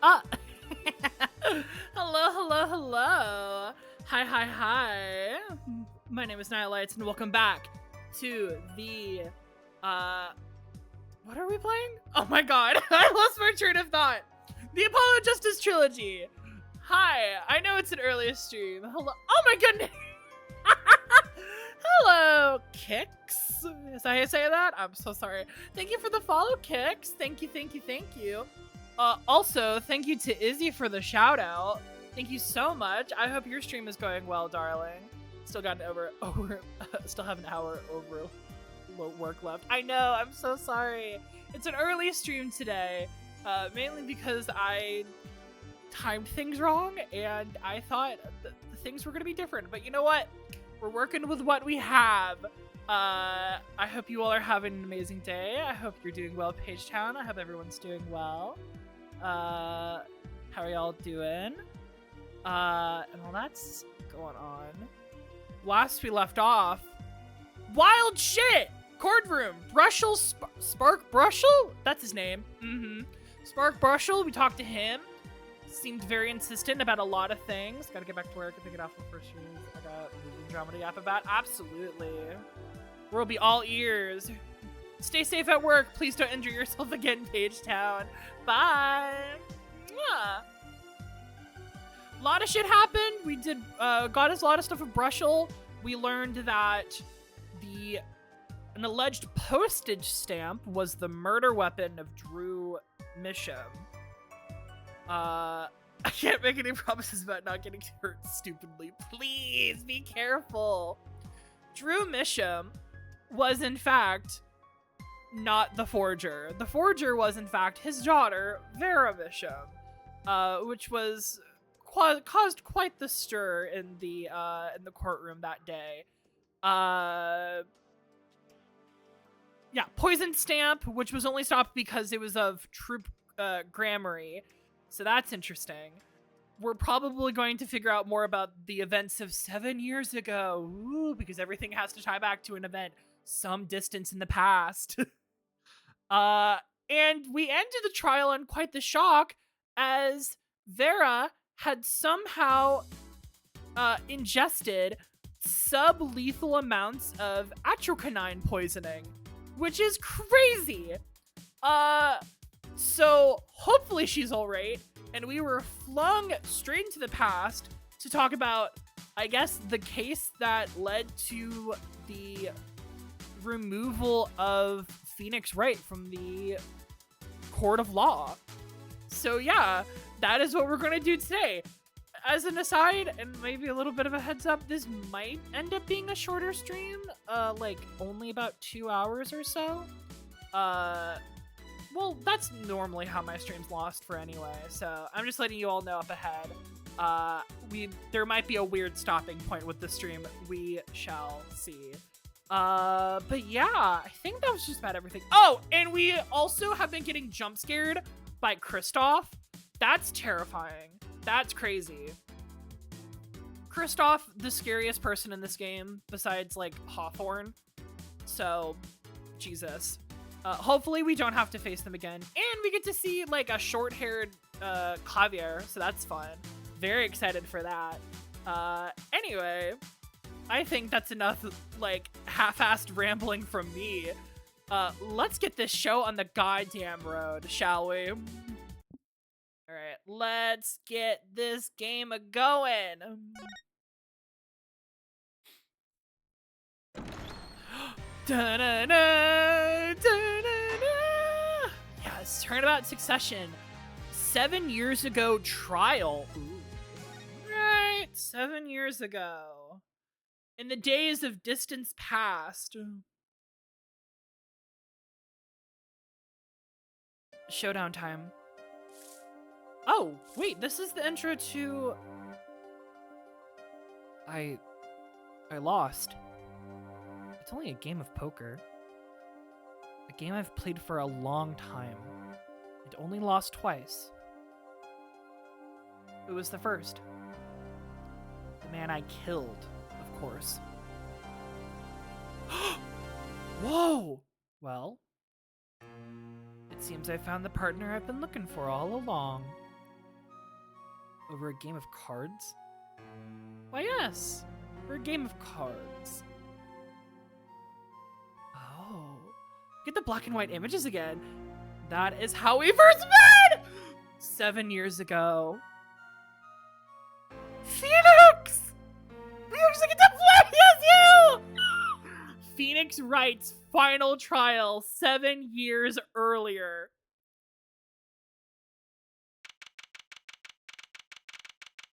Ah! Hello, hello, hello. Hi. My name is NihilLights, and welcome back to the, what are we playing? Oh my god, I lost my train of thought. The Apollo Justice Trilogy. Hi, I know it's an early stream. Hello. Oh my goodness. Hello, Kix. Is that how you say that? I'm so sorry. Thank you for the follow, Kix. Thank you. Also, thank you to Izzy for the shout out. Thank you so much. I hope your stream is going well, darling. Still got still have an hour over work left. I know, I'm so sorry. It's an early stream today, mainly because I timed things wrong and I thought the things were gonna be different. But you know what? We're working with what we have. I hope you all are having an amazing day. I hope you're doing well, Pagetown. I hope everyone's doing well. How are y'all doing? And all that's going on. Last we left off, wild shit! Courtroom, Brushel, Spark Brushel? That's his name. Spark Brushel, we talked to him. Seemed very insistent about a lot of things. Gotta get back to work and pick it off the first stream. I got drama to yap about. Absolutely. We'll be all ears. Stay safe at work. Please don't injure yourself again, Pagetown. Bye. Mwah. A lot of shit happened. We did got us a lot of stuff with Brushel. We learned that an alleged postage stamp was the murder weapon of Drew Misham. I can't make any promises about not getting hurt stupidly. Please be careful. Drew Misham was in fact not the forger. The forger was in fact his daughter, Vera Misham, which was caused quite the stir in the courtroom that day. Yeah, poison stamp, which was only stopped because it was of troop grammary. So that's interesting. We're probably going to figure out more about the events of 7 years ago. Ooh, because everything has to tie back to an event some distance in the past. And we ended the trial on quite the shock, as Vera had somehow ingested sublethal amounts of atrocanine poisoning, which is crazy. So hopefully she's all right. And we were flung straight into the past to talk about, I guess, the case that led to the removal of Phoenix Wright from the court of law. So yeah, that is what we're going to do today. As an aside, and maybe a little bit of a heads up, this might end up being a shorter stream, like only about 2 hours or so. Well, that's normally how my streams last for anyway, so I'm just letting you all know up ahead. There might be a weird stopping point with the stream. We shall see. But yeah, I think that was just about everything. Oh, and we also have been getting jump scared by Kristoff. That's terrifying. That's crazy. Kristoff, the scariest person in this game, besides, like, Hawthorne. So, Jesus. Hopefully we don't have to face them again. And we get to see, like, a short-haired Clavier, so that's fun. Very excited for that. Anyway, I think that's enough, like, half-assed rambling from me. Let's get this show on the goddamn road, shall we? Alright, let's get this game a-going. Yes, Turnabout Succession. 7 years ago trial. Ooh. Right, 7 years ago. In the days of distance past. Showdown time. Oh, wait, this is the intro to... I lost. It's only a game of poker. A game I've played for a long time. It only lost twice. It was the first. The man I killed, of course. Whoa! Well, it seems I found the partner I've been looking for all along. Over a game of cards? Why, yes, for a game of cards. Oh, get the black and white images again. That is how we first met! 7 years ago. Phoenix! We actually get to play as you! Phoenix Wright's final trial 7 years earlier.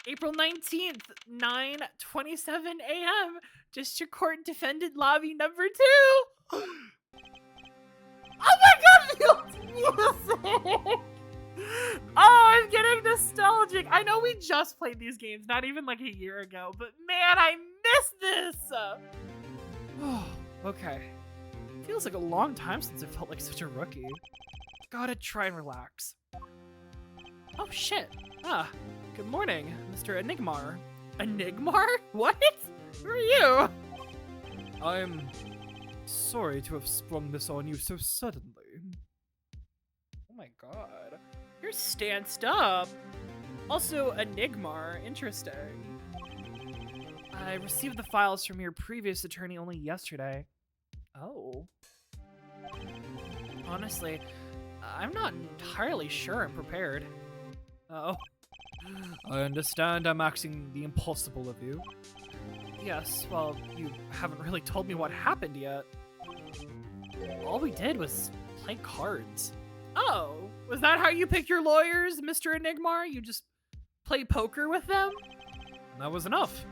April 19th, 9:27 a.m. District Court Defendant Lobby number 2. Oh my god, music! Oh, I'm getting nostalgic. I know we just played these games, not even like a year ago, but man, I miss this! Okay. Feels like a long time since I felt like such a rookie. Gotta try and relax. Oh shit. Good morning, Mr. Enigmar. Enigmar? What? Who are you? I'm sorry to have sprung this on you so suddenly. Oh my god. You're stanced up. Also, Enigmar. Interesting. I received the files from your previous attorney only yesterday. Oh. Honestly, I'm not entirely sure I'm prepared. Oh. I understand I'm asking the impossible of you. Yes, well, you haven't really told me what happened yet. All we did was play cards. Oh, was that how you pick your lawyers, Mr. Enigmar? You just play poker with them? And that was enough.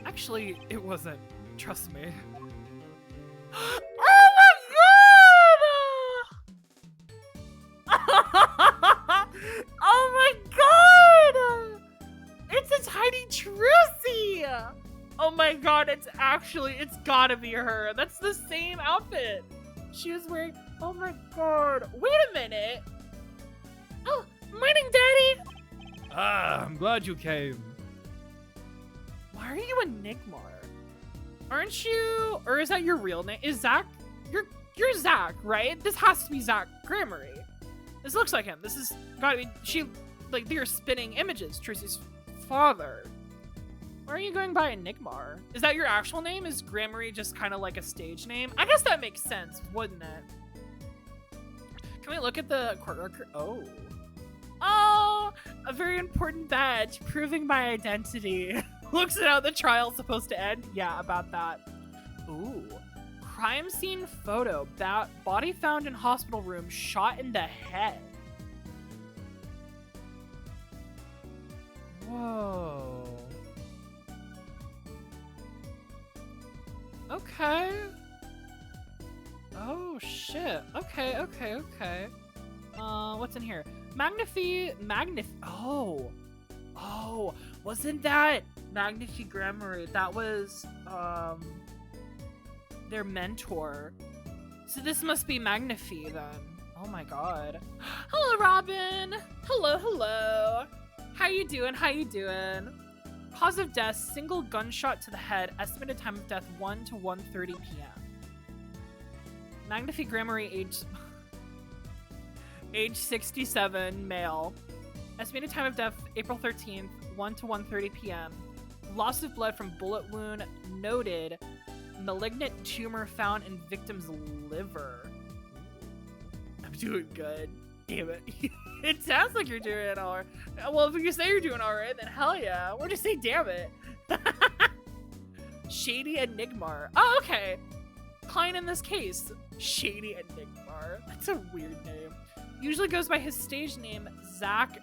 Actually, it wasn't. Trust me. Oh my god! Oh my god! It's a tiny Trucy! Oh my god, it's gotta be her. That's the same outfit. She was wearing, oh my god. Wait a minute. Oh, morning, Daddy. I'm glad you came. Why are you Enigmar? Aren't you, or is that your real name? Is Zach, you're Zach, right? This has to be Zach Grammary. This looks like him. This is gotta be, they are spinning images, Trucy's father. Why are you going by Enigmar? Is that your actual name? Is Grammary just kind of like a stage name? I guess that makes sense, wouldn't it? Can we look at the court record? Oh. Oh, a very important badge proving my identity. Looks at how the trial's supposed to end. Yeah, about that. Ooh. Crime scene photo. Body found in hospital room, shot in the head. Whoa. Okay. Oh, shit. Okay. What's in here? Oh, wasn't that Magnifi Grammary? That was, their mentor. So this must be Magnifi then. Oh my god. Hello, Robin. Hello. How you doing? Cause of death, single gunshot to the head. Estimated time of death, 1 to 1:30 p.m. Magnifi Grammary, age 67, male. Estimated time of death, April 13th, 1 to 1:30 p.m. Loss of blood from bullet wound noted. Malignant tumor found in victim's liver. I'm doing good. Damn it. It sounds like you're doing it all right. Well, if you say you're doing all right, then hell yeah. We'll just say damn it. Shady Enigmar. Oh, okay. Client in this case. Shady Enigmar. That's a weird name. Usually goes by his stage name, Zach.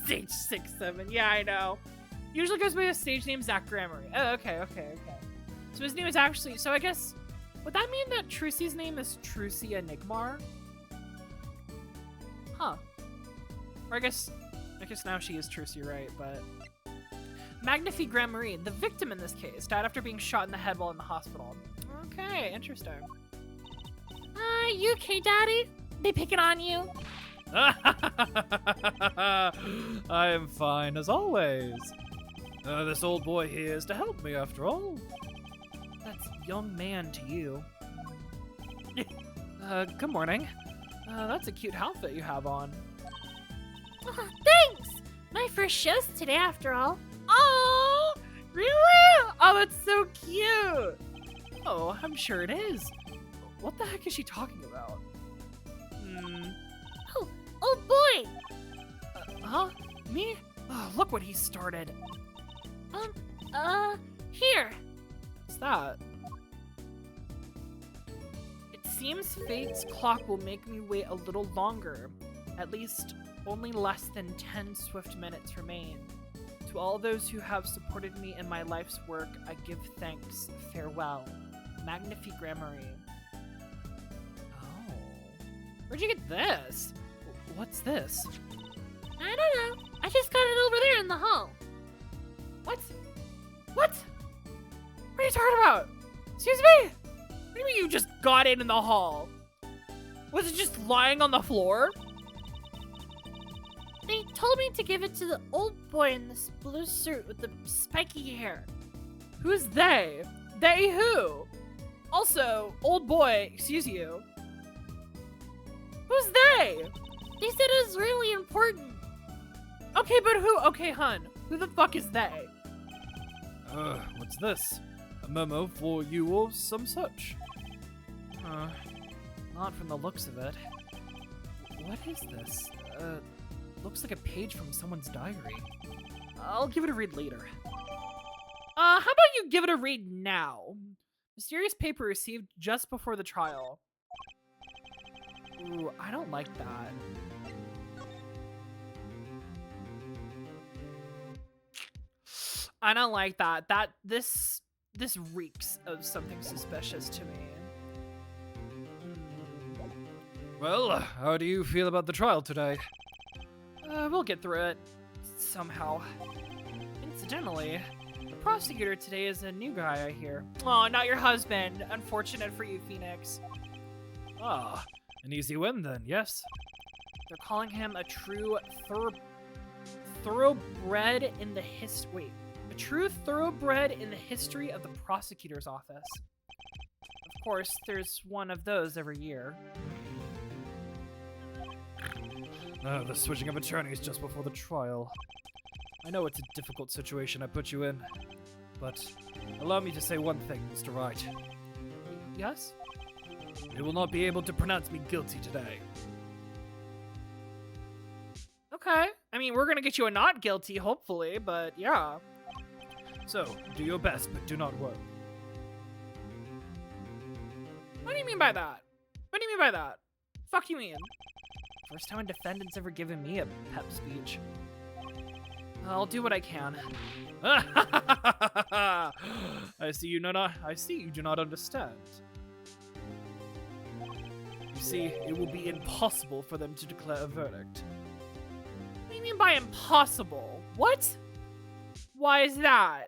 Stage 6-7. Yeah, I know. Usually goes by his stage name, Zach Grammary. Oh, okay. So his name is actually, so I guess, would that mean that Trucy's name is Trucy Enigmar? Huh. Or I guess now she is Trucy, right? But Magnifi Grammary, the victim in this case, died after being shot in the head while in the hospital. Okay, interesting. You okay, Daddy? They picking on you? I am fine as always. This old boy here is to help me after all. That's young man to you. Good morning. That's a cute outfit you have on. Thanks! My first shows today, after all. Oh, really? Oh, that's so cute. Oh, I'm sure it is. What the heck is she talking about? Oh, old boy! Huh? Me? Oh, look what he started. Here. What's that? It seems fate's clock will make me wait a little longer. At least, only less than 10 swift minutes remain. To all those who have supported me in my life's work, I give thanks. Farewell. Magnifique Gramarye. Oh. Where'd you get this? What's this? I don't know. I just got it over there in the hall. What? What? What are you talking about? Excuse me? What do you mean you just got it in the hall? Was it just lying on the floor? They told me to give it to the old boy in this blue suit with the spiky hair. Who's they? They who? Also, old boy, excuse you. Who's they? They said it was really important. Okay, but who? Okay, hun. Who the fuck is they? What's this? A memo for you or some such? Not from the looks of it. What is this? Looks like a page from someone's diary. I'll give it a read later. How about you give it a read now? Mysterious paper received just before the trial. Ooh, I don't like that. I don't like that. This reeks of something suspicious to me. Well, how do you feel about the trial today? We'll get through it. Somehow. Incidentally, the prosecutor today is a new guy, I hear. Oh, not your husband. Unfortunate for you, Phoenix. Ah, an easy win then, yes? They're calling him a true thoroughbred in the a true thoroughbred in the history of the prosecutor's office. Of course, there's one of those every year. The switching of attorneys just before the trial. I know it's a difficult situation I put you in, but allow me to say one thing, Mr. Wright. Yes? You will not be able to pronounce me guilty today. Okay. I mean, we're gonna get you a not guilty, hopefully, but yeah. So, do your best, but do not worry. What do you mean by that? What do you mean by that? Fuck you mean? First time a defendant's ever given me a pep speech. I'll do what I can. I see you do not understand. You see, it will be impossible for them to declare a verdict. What do you mean by impossible? What? Why is that?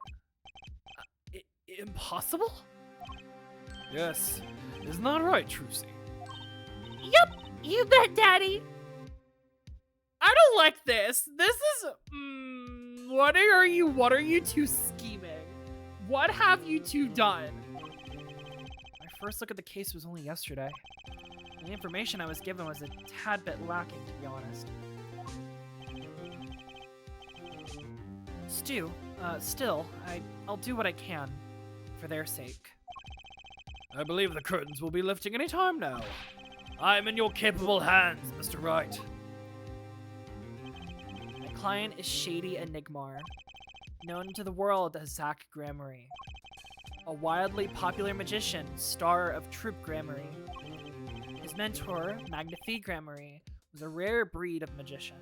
Impossible? Yes, isn't that right, Trucy? Yup, you bet, Daddy. I don't like this. This is, what are you two scheming? What have you two done? My first look at the case was only yesterday. The information I was given was a tad bit lacking, to be honest. Still, I'll do what I can, for their sake. I believe the curtains will be lifting any time now. I'm in your capable hands, Mr. Wright. My client is Shady Enigmar, known to the world as Zach Gramarye, a wildly popular magician, star of Troupe Gramarye. His mentor, Magnifique Gramarye, was a rare breed of magician.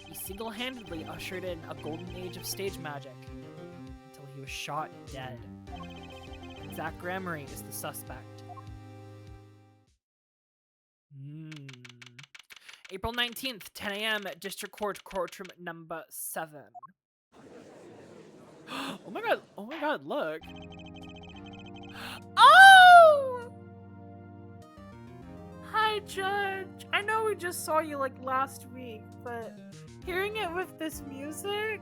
He single-handedly ushered in a golden age of stage magic until he was shot dead. Zach Gramarye is the suspect. April 19th, 10 a.m. at District Court, courtroom number 7. Oh my god, look. Oh! Hi, Judge. I know we just saw you like last week, but hearing it with this music?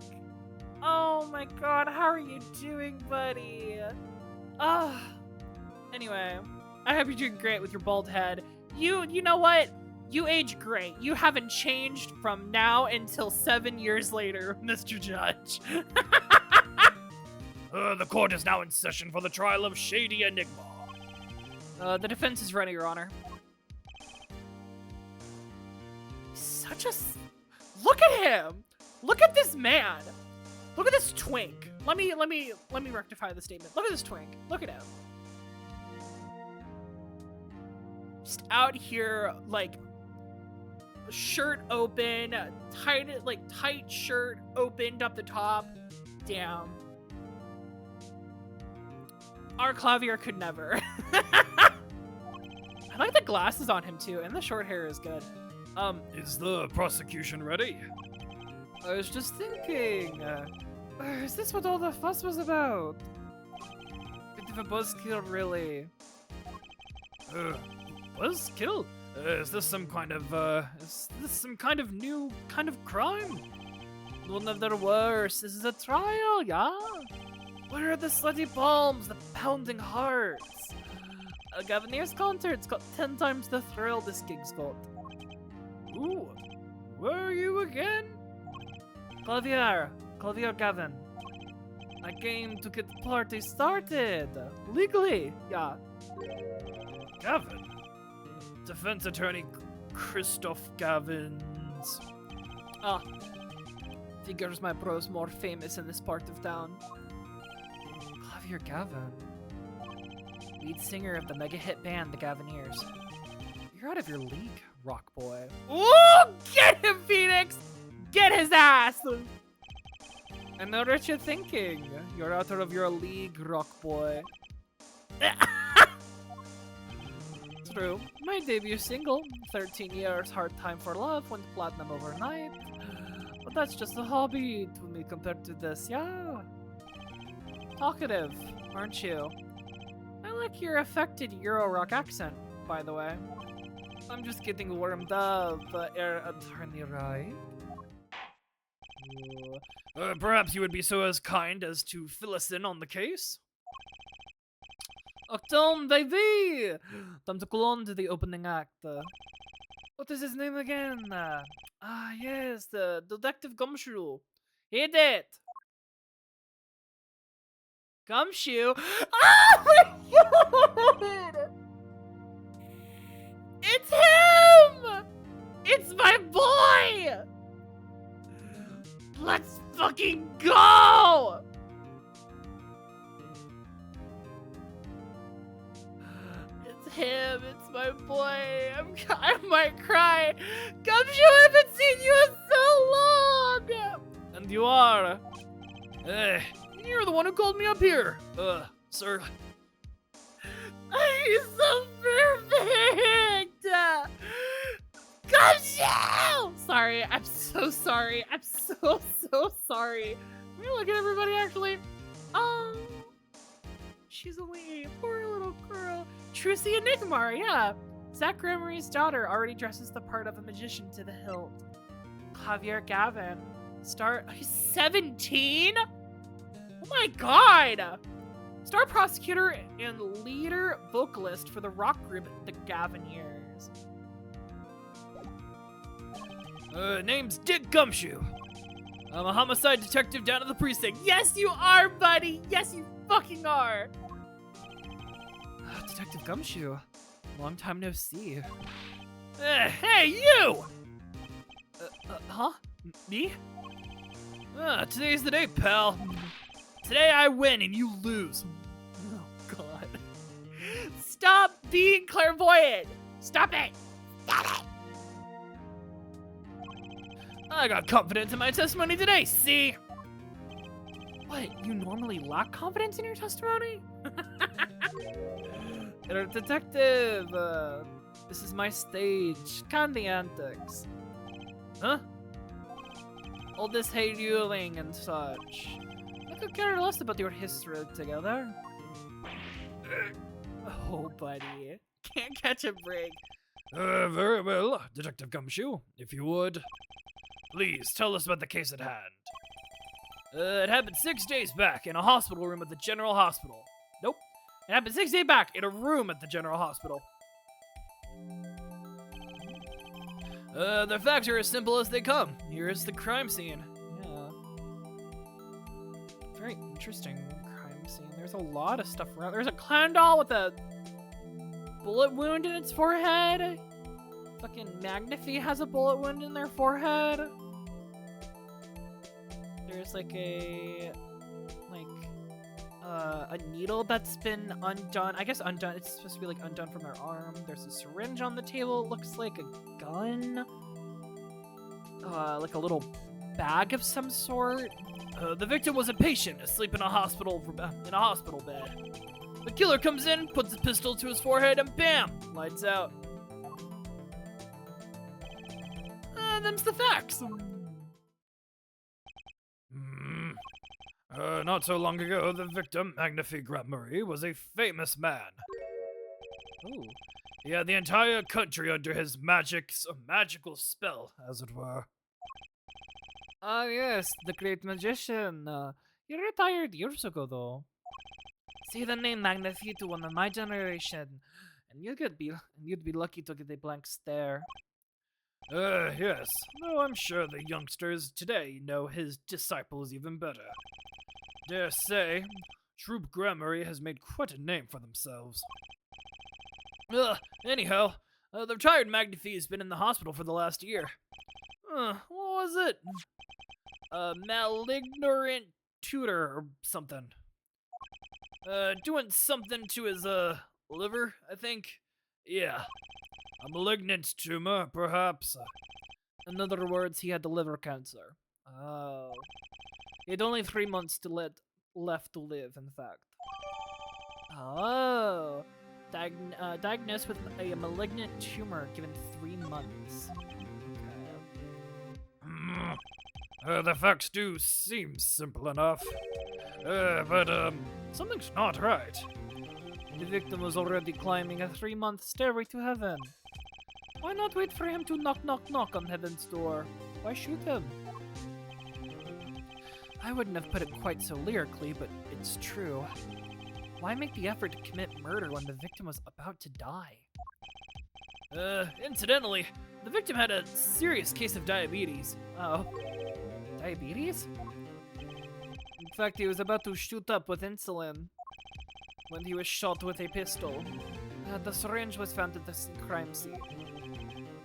Oh my god, how are you doing, buddy? Anyway, I hope you're doing great with your bald head. You know what? You age great. You haven't changed from now until 7 years later, Mr. Judge. The court is now in session for the trial of Shady Enigma. The defense is ready, Your Honor. Look at him! Look at this man! Look at this twink. Let me rectify the statement. Look at this twink. Look at him. Just out here, like, shirt open, tight shirt opened up the top. Damn. Our Clavier could never. I like the glasses on him too, and the short hair is good. Is the prosecution ready? I was just thinking, is this what all the fuss was about? Bit of a buzzkill, really. Buzzkill? Is this some kind of new kind of crime? None of their worse. This is a trial, yeah? Where are the sweaty palms, the pounding hearts? A Gavanier's concert's got 10 times the thrill this gig's got. Ooh, where are you again? Clavier Gavin. I came to get the party started. Legally, yeah. Gavin? Defense attorney Christoph Gavins. Figures my bro's more famous in this part of town. Clavier Gavin. Lead singer of the mega hit band, the Gavineers. You're out of your league, rock boy. Ooh! Get him, Phoenix! Get his ass! I know what you're thinking. You're out of your league, rock boy. True. My debut single, 13 Years, Hard Time for Love, went platinum overnight. But that's just a hobby to me compared to this, yeah? Talkative, aren't you? I like your affected Euro rock accent, by the way. I'm just getting warmed up, attorney, right? Perhaps you would be so as kind as to fill us in on the case? Octone, baby! Time to go on to the opening act. What is his name again? Yes, the Detective Gumshoe. Hit it! Gumshoe? Oh my god! It's him! It's my boy! Let's fucking go! It's him, it's my boy. I might cry. Gumshoe, I haven't seen you in so long! And you are. You're the one who called me up here. Sir. He's so perfect! Gumshoe! Sorry, I'm so sorry. I'm so sorry. Can you look at everybody, actually? Oh, she's a wee, poor little girl. Trucy and Nigmar, yeah. Zach Gramarie's daughter already dresses the part of a magician to the hilt. Javier Gavin. He's 17? Oh my god! Star prosecutor and leader vocalist for the rock group The Gavineers. Name's Dick Gumshoe. I'm a homicide detective down at the precinct. Yes, you are, buddy! Yes, you fucking are! Detective Gumshoe. Long time no see. Hey, you! Huh? Me? Today's the day, pal. Today I win and you lose. Oh, God. Stop being clairvoyant! Stop it! Stop it! I got confidence in my testimony today, see? What, you normally lack confidence in your testimony? You're a detective. This is my stage. Candy antics. Huh? All this hail-yuling and such. I could care less about your history together. Oh, buddy. Can't catch a break. Very well, Detective Gumshoe, if you would. Please, tell us about the case at hand. It happened 6 days back in a hospital room at the General Hospital. Nope. It happened 6 days back in a room at the General Hospital. The facts are as simple as they come. Here is the crime scene. Yeah. Very interesting crime scene. There's a lot of stuff around. There's a clown doll with a bullet wound in its forehead. Fucking Magnifi has a bullet wound in their forehead. There's like a needle that's been undone. I guess undone. It's supposed to be like undone from their arm. There's a syringe on the table. It looks like a gun. Like a little bag of some sort. The victim was a patient asleep in a hospital bed. The killer comes in, puts his pistol to his forehead, and bam! Lights out. Them's the facts. Not so long ago, the victim, Magnifi Marie, was a famous man. Ooh. He had the entire country under his magical spell, as it were. Ah, yes, the great magician. He retired years ago, though. See the name Magnifi to one of my generation, and you'd be lucky to get a blank stare. Yes. Though I'm sure the youngsters today know his disciples even better. Dare say, Troop Grammary has made quite a name for themselves. Anyhow, the retired Magnifi has been in the hospital for the last year. What was it? Malignant tutor or something. Doing something to his, liver, I think. Yeah. A malignant tumor, perhaps. In other words, he had the liver cancer. Oh. He had only 3 months left to live, in fact. Oh. Diagnosed with a malignant tumor, given 3 months. Okay. The facts do seem simple enough. But something's not right. The victim was already climbing a 3-month stairway to heaven. Why not wait for him to knock on heaven's door? Why shoot him? I wouldn't have put it quite so lyrically, but it's true. Why make the effort to commit murder when the victim was about to die? Incidentally, the victim had a serious case of diabetes. Oh. Diabetes? In fact, he was about to shoot up with insulin when he was shot with a pistol. The syringe was found at the crime scene.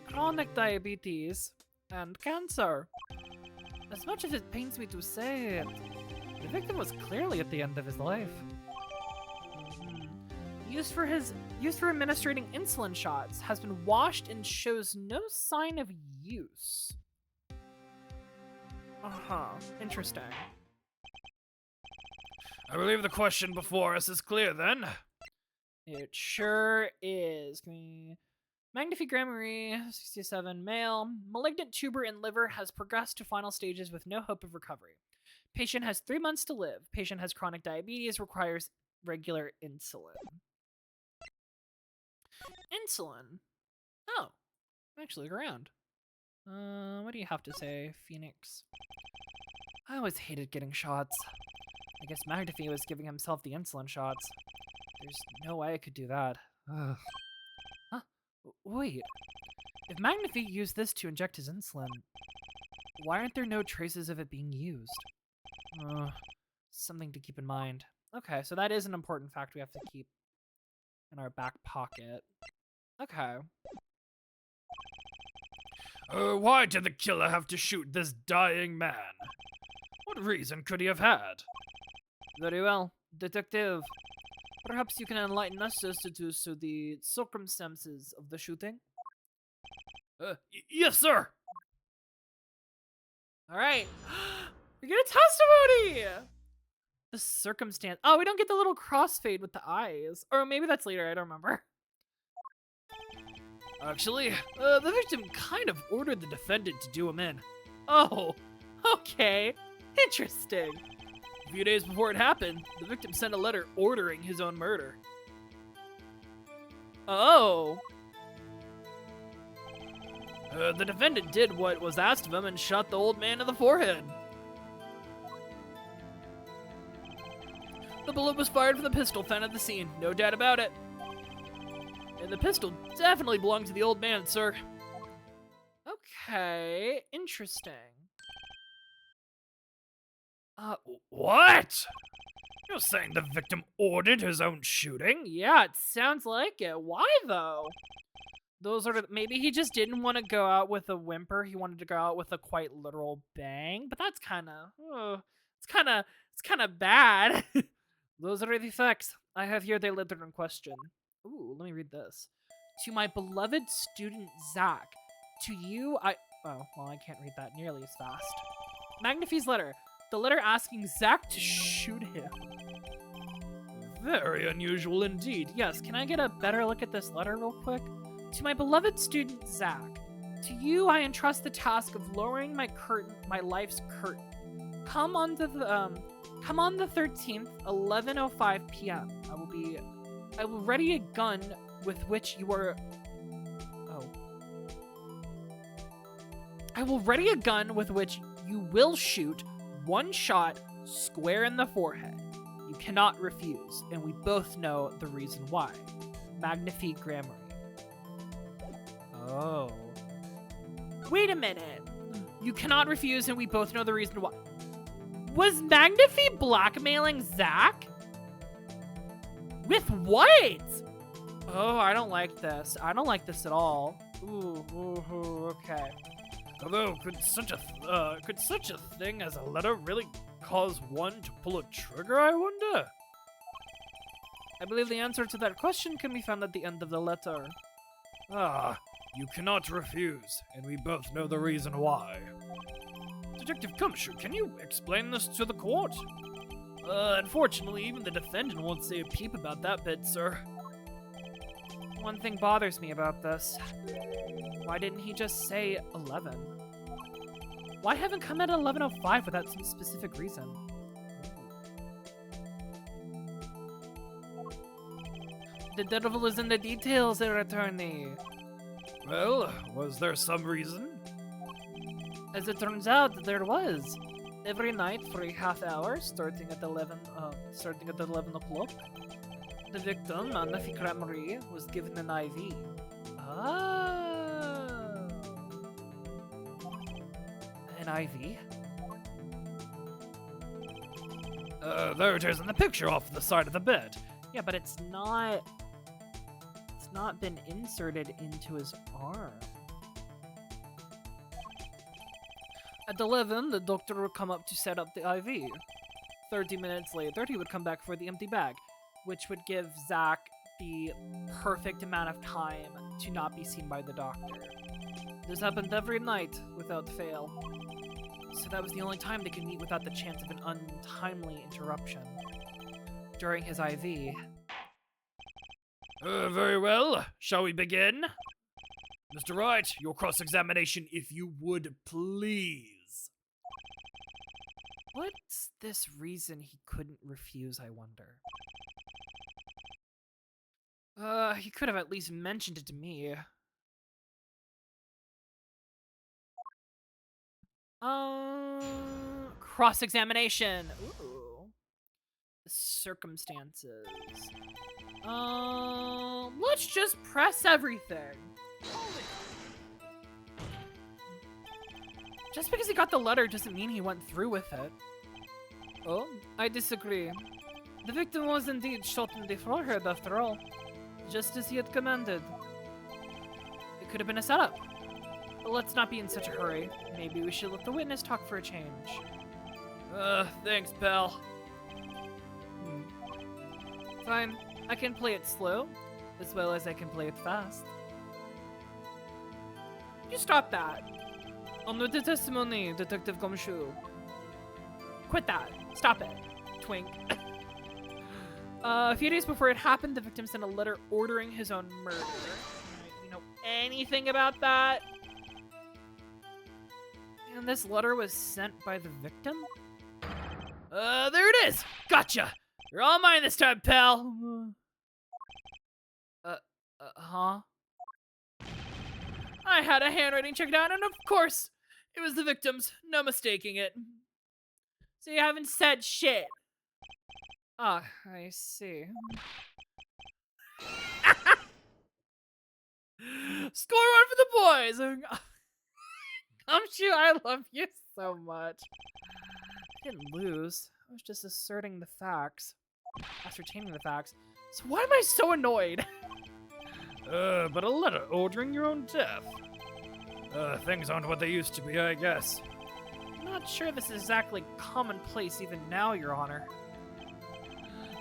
Chronic diabetes and cancer. As much as it pains me to say it, the victim was clearly at the end of his life. Used for administrating insulin shots, has been washed and shows no sign of use. Interesting. I believe the question before us is clear then. It sure is. Magnifi Grammary, 67, male. Malignant tumor in liver has progressed to final stages with no hope of recovery. Patient has 3 months to live. Patient has chronic diabetes, requires regular insulin. Insulin? Oh, actually around. What do you have to say, Phoenix? I always hated getting shots. I guess Magnifi was giving himself the insulin shots. There's no way I could do that. Ugh. Huh? Wait. If Magnifi used this to inject his insulin, why aren't there no traces of it being used? Something to keep in mind. Okay, so that is an important fact we have to keep in our back pocket. Okay. Why did the killer have to shoot this dying man? What reason could he have had? Very well, Detective. Perhaps you can enlighten us as to the circumstances of the shooting? Yes, sir! Alright. We get a testimony! The circumstance. Oh, we don't get the little crossfade with the eyes. Or maybe that's later, I don't remember. Actually, the victim kind of ordered the defendant to do him in. Oh, okay. Interesting. A few days before it happened, the victim sent a letter ordering his own murder. Oh. The defendant did what was asked of him and shot the old man in the forehead. The bullet was fired from the pistol found at the scene, no doubt about it. And the pistol definitely belonged to the old man, sir. Okay, interesting. What? You're saying the victim ordered his own shooting? Yeah, it sounds like it. Why though? Maybe he just didn't want to go out with a whimper. He wanted to go out with a quite literal bang. But that's it's kind of bad. Those are the facts. I have here the letter in question. Ooh, let me read this. To my beloved student Zach. To you, oh, well, I can't read that nearly as fast. Magnifi's letter. The letter asking Zach to shoot him. Very unusual indeed. Yes, can I get a better look at this letter real quick? To my beloved student Zach, to you I entrust the task of lowering my life's curtain. Come on the 13th, 11:05 p.m. I will ready a gun with which you are. Oh. I will ready a gun with which you will shoot one shot square in the forehead. You cannot refuse, and we both know the reason why. Magnifi Grammar. Oh. Wait a minute. You cannot refuse, and we both know the reason why. Was Magnifi blackmailing Zach? With what? Oh, I don't like this. I don't like this at all. Ooh, okay. Although, could such a thing as a letter really cause one to pull a trigger, I wonder? I believe the answer to that question can be found at the end of the letter. Ah, you cannot refuse, and we both know the reason why. Detective Gumshoe, can you explain this to the court? Unfortunately, even the defendant won't say a peep about that bit, sir. One thing bothers me about this. Why didn't he just say 11? Why haven't come at 11:05 without some specific reason? The devil is in the details, Sir Attorney. Well, was there some reason? As it turns out, there was. Every night for a half hour, starting at 11 o'clock, the victim, Magnifi Marie, was given an IV. Oh. An IV? There it is in the picture off the side of the bed. Yeah, but it's not been inserted into his arm. At 11, the doctor would come up to set up the IV. 30 minutes later, he would come back for the empty bag, which would give Zach the perfect amount of time to not be seen by the doctor. This happened every night, without fail. So that was the only time they could meet without the chance of an untimely interruption. During his IV. Very well. Shall we begin? Mr. Wright, your cross-examination, if you would, please. What's this reason he couldn't refuse, I wonder? He could have at least mentioned it to me. Cross-examination. Ooh. The circumstances. Let's just press everything. Just because he got the letter doesn't mean he went through with it. Oh, I disagree. The victim was indeed shot in the forehead after all, just as he had commanded. It could have been a setup. But let's not be in such a hurry. Maybe we should let the witness talk for a change. Thanks, pal. Fine. I can play it slow, as well as I can play it fast. You stop that. On the testimony, Detective Gumshoe. Quit that. Stop it. Twink. A few days before it happened, the victim sent a letter ordering his own murder. You know anything about that? And this letter was sent by the victim? There it is! Gotcha! You're all mine this time, pal! Huh? I had a handwriting checked out, and of course, it was the victim's. No mistaking it. So you haven't said shit. Ah, I see. Score one for the boys! Gumshoe, I love you so much. I didn't lose. I was just asserting the facts. Ascertaining the facts. So why am I so annoyed? But a letter ordering your own death. Things aren't what they used to be, I guess. I'm not sure this is exactly commonplace even now, Your Honor.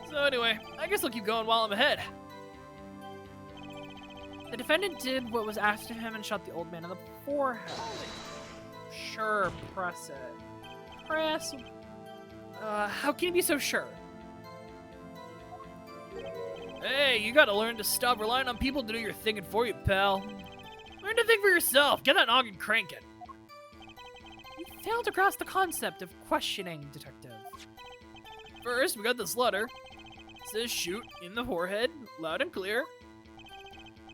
So anyway, I guess I'll keep going while I'm ahead. The defendant did what was asked of him and shot the old man in the forehead. Sure, press it. Press. How can you be so sure? Hey, you gotta learn to stop relying on people to do your thinking for you, pal. Learn to think for yourself. Get that noggin cranking. You failed to grasp the concept of questioning, Detective. First, we got this letter. It says shoot in the forehead, loud and clear.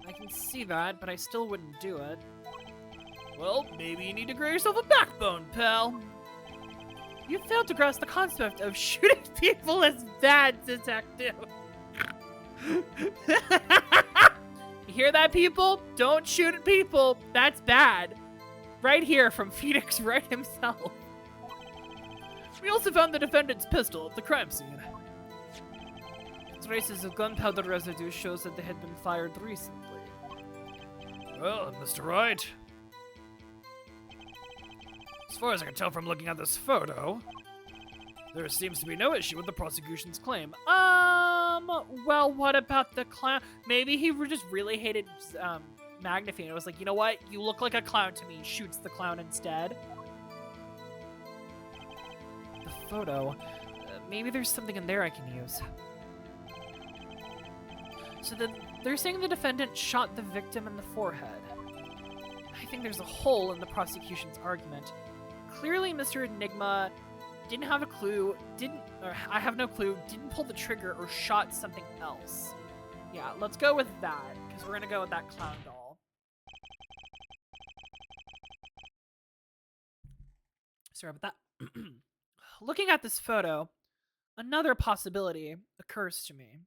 I can see that, but I still wouldn't do it. Well, maybe you need to grow yourself a backbone, pal. You failed to grasp the concept of shooting people as bad, Detective. You hear that, people? Don't shoot at people. That's bad. Right here from Phoenix Wright himself. We also found the defendant's pistol at the crime scene. Traces of gunpowder residue shows that they had been fired recently. Well, Mr. Wright, as far as I can tell from looking at this photo, there seems to be no issue with the prosecution's claim. Well, what about the clown? Maybe he just really hated Magnifique. It was like, you know what? You look like a clown to me. Shoots the clown instead. The photo. Maybe there's something in there I can use. So they're saying the defendant shot the victim in the forehead. I think there's a hole in the prosecution's argument. Clearly, Mr. Enigma didn't have a clue, I have no clue, didn't pull the trigger or shot something else. Yeah, let's go with that, because we're gonna go with that clown doll. Sorry about that. Looking at this photo, another possibility occurs to me.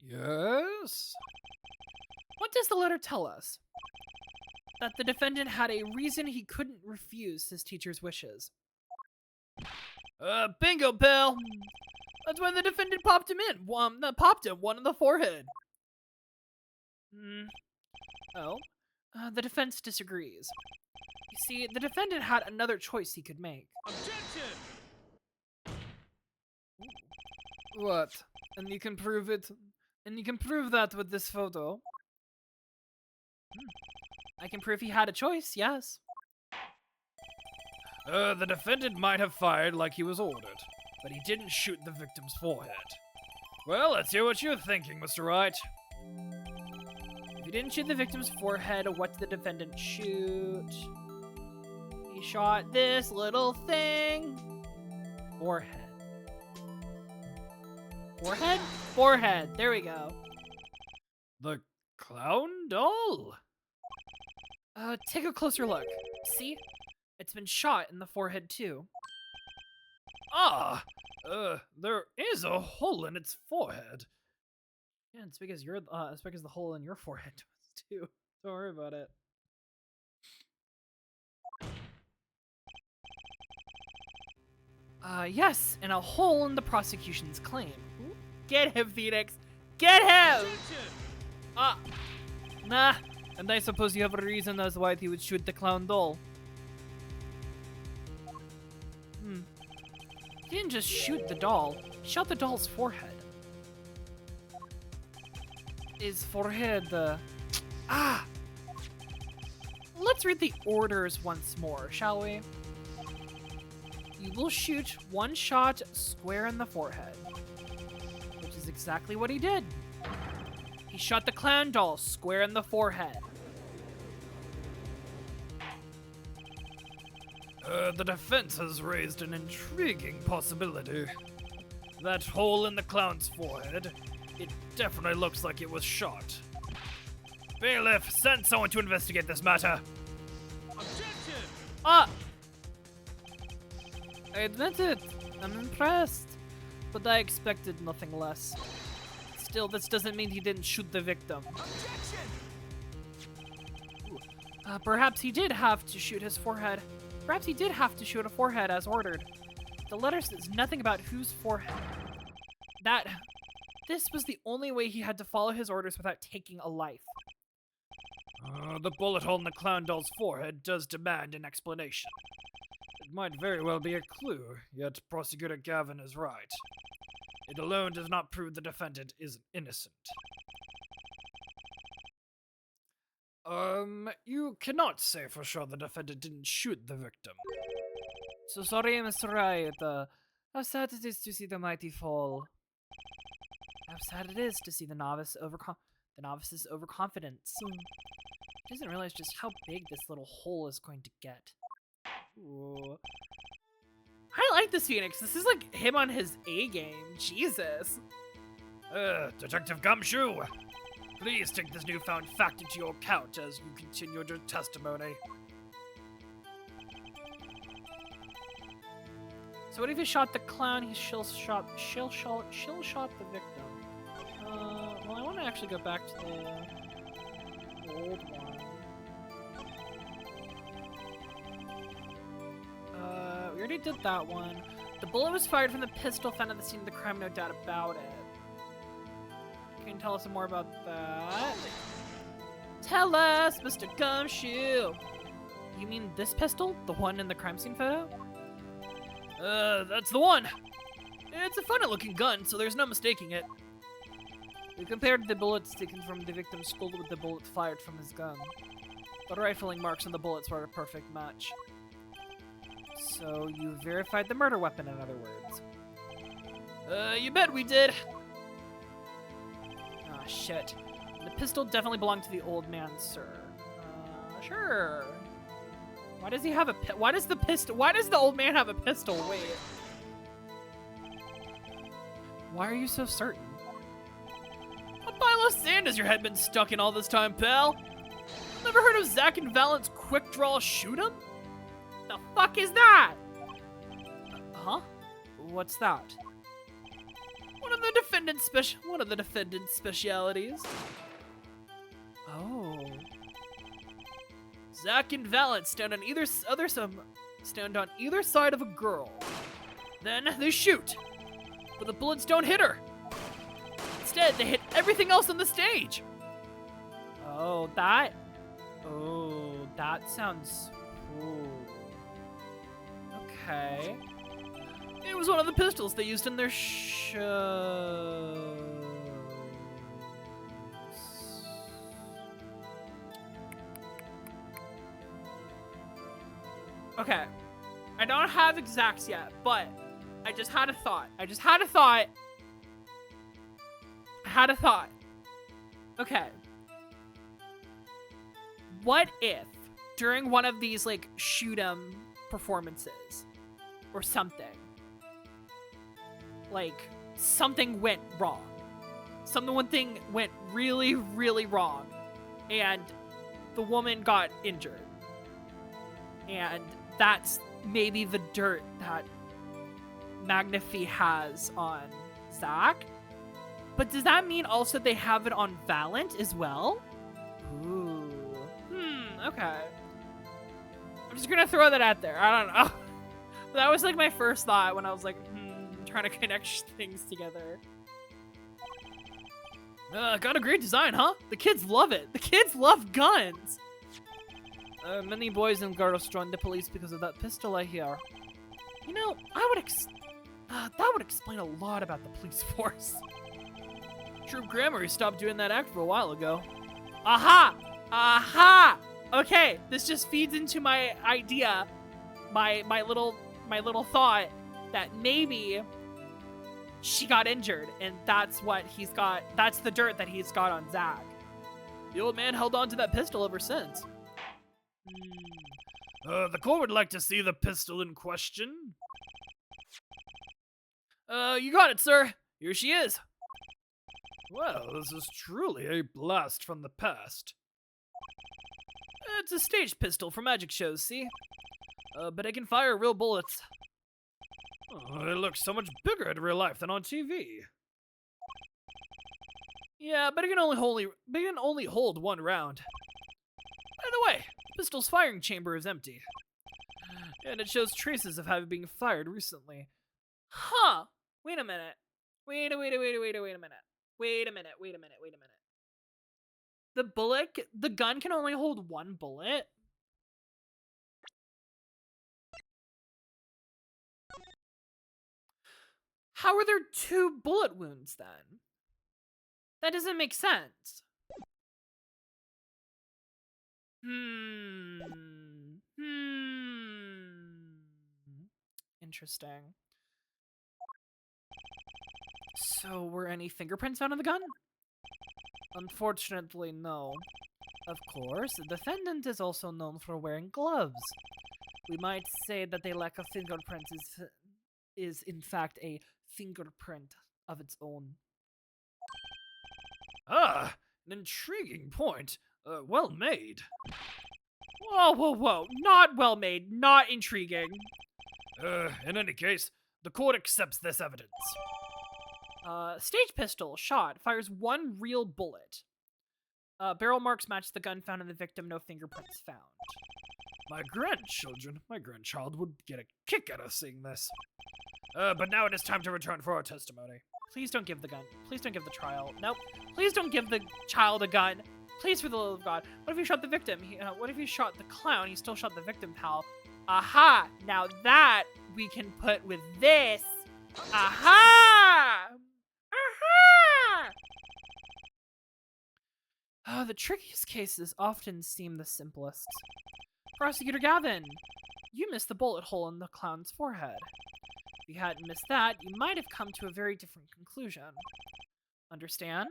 Yes? What does the letter tell us? That the defendant had a reason he couldn't refuse his teacher's wishes. Bingo, pal! That's when the defendant popped him in. Popped him one in the forehead. Oh? The defense disagrees. You see, the defendant had another choice he could make. Objection! What? And you can prove it? And you can prove that with this photo? I can prove he had a choice, yes. The defendant might have fired like he was ordered, but he didn't shoot the victim's forehead. Well, let's hear what you're thinking, Mr. Wright. If he didn't shoot the victim's forehead, what did the defendant shoot? He shot this little thing. Forehead. Forehead? Forehead. There we go. The clown doll? Take a closer look. See? It's been shot in the forehead, too. There is a hole in its forehead. Yeah, it's because it's because the hole in your forehead was, too. Don't worry about it. Yes, and a hole in the prosecution's claim. Get him, Phoenix! Get him! Nah. And I suppose you have a reason as why he would shoot the clown doll. He didn't just shoot the doll, he shot the doll's forehead. His forehead, Let's read the orders once more, shall we? You will shoot one shot square in the forehead. Which is exactly what he did. He shot the clown doll square in the forehead. The defense has raised an intriguing possibility. That hole in the clown's forehead, it definitely looks like it was shot. Bailiff, send someone to investigate this matter. Objection! I admit it. I'm impressed. But I expected nothing less. Still, this doesn't mean he didn't shoot the victim. Objection! Perhaps he did have to shoot his forehead. Perhaps he did have to shoot a forehead as ordered. The letter says nothing about whose forehead. This was the only way he had to follow his orders without taking a life. The bullet hole in the clown doll's forehead does demand an explanation. It might very well be a clue, yet Prosecutor Gavin is right. It alone does not prove the defendant is innocent. You cannot say for sure the defendant didn't shoot the victim. So sorry, Mr. Wright. How sad it is to see the mighty fall. How sad it is to see the novice's overconfidence. Doesn't realize just how big this little hole is going to get. Ooh. I like this Phoenix. This is like him on his A game. Jesus. Detective Gumshoe, please take this newfound fact into your account as you continue your testimony. So what if he shot the clown? She'll shot the victim. Well, I want to actually go back to the old one. We already did that one. The bullet was fired from the pistol found at the scene of the crime, no doubt about it. Can you tell us some more about that? Tell us, Mr. Gumshoe! You mean this pistol? The one in the crime scene photo? That's the one! It's a funny-looking gun, so there's no mistaking it. We compared the bullets taken from the victim's skull with the bullets fired from his gun. The rifling marks on the bullets were a perfect match. So you verified the murder weapon, in other words. You bet we did. Ah, shit. The pistol definitely belonged to the old man, sir. Sure. Why does he have a why does the old man have a pistol? Wait. Why are you so certain? A pile of sand has your head been stuck in all this time, pal. Never heard of Zach and Valent's quick draw shoot 'em? The fuck is that? Huh? What's that? One of the defendant's specialities. Oh. Zach and Valent stand on either side of a girl. Then they shoot, but the bullets don't hit her. Instead, they hit everything else on the stage. Oh, that sounds. Ooh. Okay. It was one of the pistols they used in their shows. Okay. I don't have exacts yet, but I just had a thought. Okay. What if during one of these like shoot 'em performances or something, like something went wrong. One thing went really, really wrong, and the woman got injured. And that's maybe the dirt that Magnifi has on Zach. But does that mean also they have it on Valent as well? Ooh. Okay. I'm just gonna throw that out there. I don't know. That was like my first thought when I was like, trying to connect things together. Got a great design, huh? The kids love it. The kids love guns. Many boys and girls joined the police because of that pistol, I hear. You know, that would explain a lot about the police force. Troop Grammar stopped doing that act for a while ago. Aha! Aha! Okay, this just feeds into my idea, my little thought that maybe she got injured, and that's what he's got. That's the dirt that he's got on Zach. The old man held on to that pistol ever since. The court would like to see the pistol in question. You got it, sir. Here she is. Well, this is truly a blast from the past. It's a staged pistol for magic shows, see? But I can fire real bullets. It looks so much bigger in real life than on TV. Yeah, but it can only hold one round. By the way, Pistol's firing chamber is empty. And it shows traces of having been fired recently. Huh. Wait a minute. Wait a minute. Wait a minute. The gun can only hold one bullet? How are there 2 bullet wounds then? That doesn't make sense. Interesting. So, were any fingerprints found on the gun? Unfortunately, no. Of course, the defendant is also known for wearing gloves. We might say that the lack of fingerprints is in fact a fingerprint of its own. Ah, an intriguing point. Well made. Whoa. Not well made, not intriguing. In any case, the court accepts this evidence. Stage pistol, shot, fires 1 real bullet. Barrel marks match the gun found in the victim, no fingerprints found. My grandchild would get a kick out of seeing this. But now it is time to return for our testimony. Please don't give the gun. Please don't give the trial. Nope. Please don't give the child a gun. Please, for the love of God. What if you shot the victim? What if you shot the clown? He still shot the victim, pal. Aha! Now that we can put with this. Aha! Aha! The trickiest cases often seem the simplest. Prosecutor Gavin, you missed the bullet hole in the clown's forehead. If you hadn't missed that, you might have come to a very different conclusion. Understand?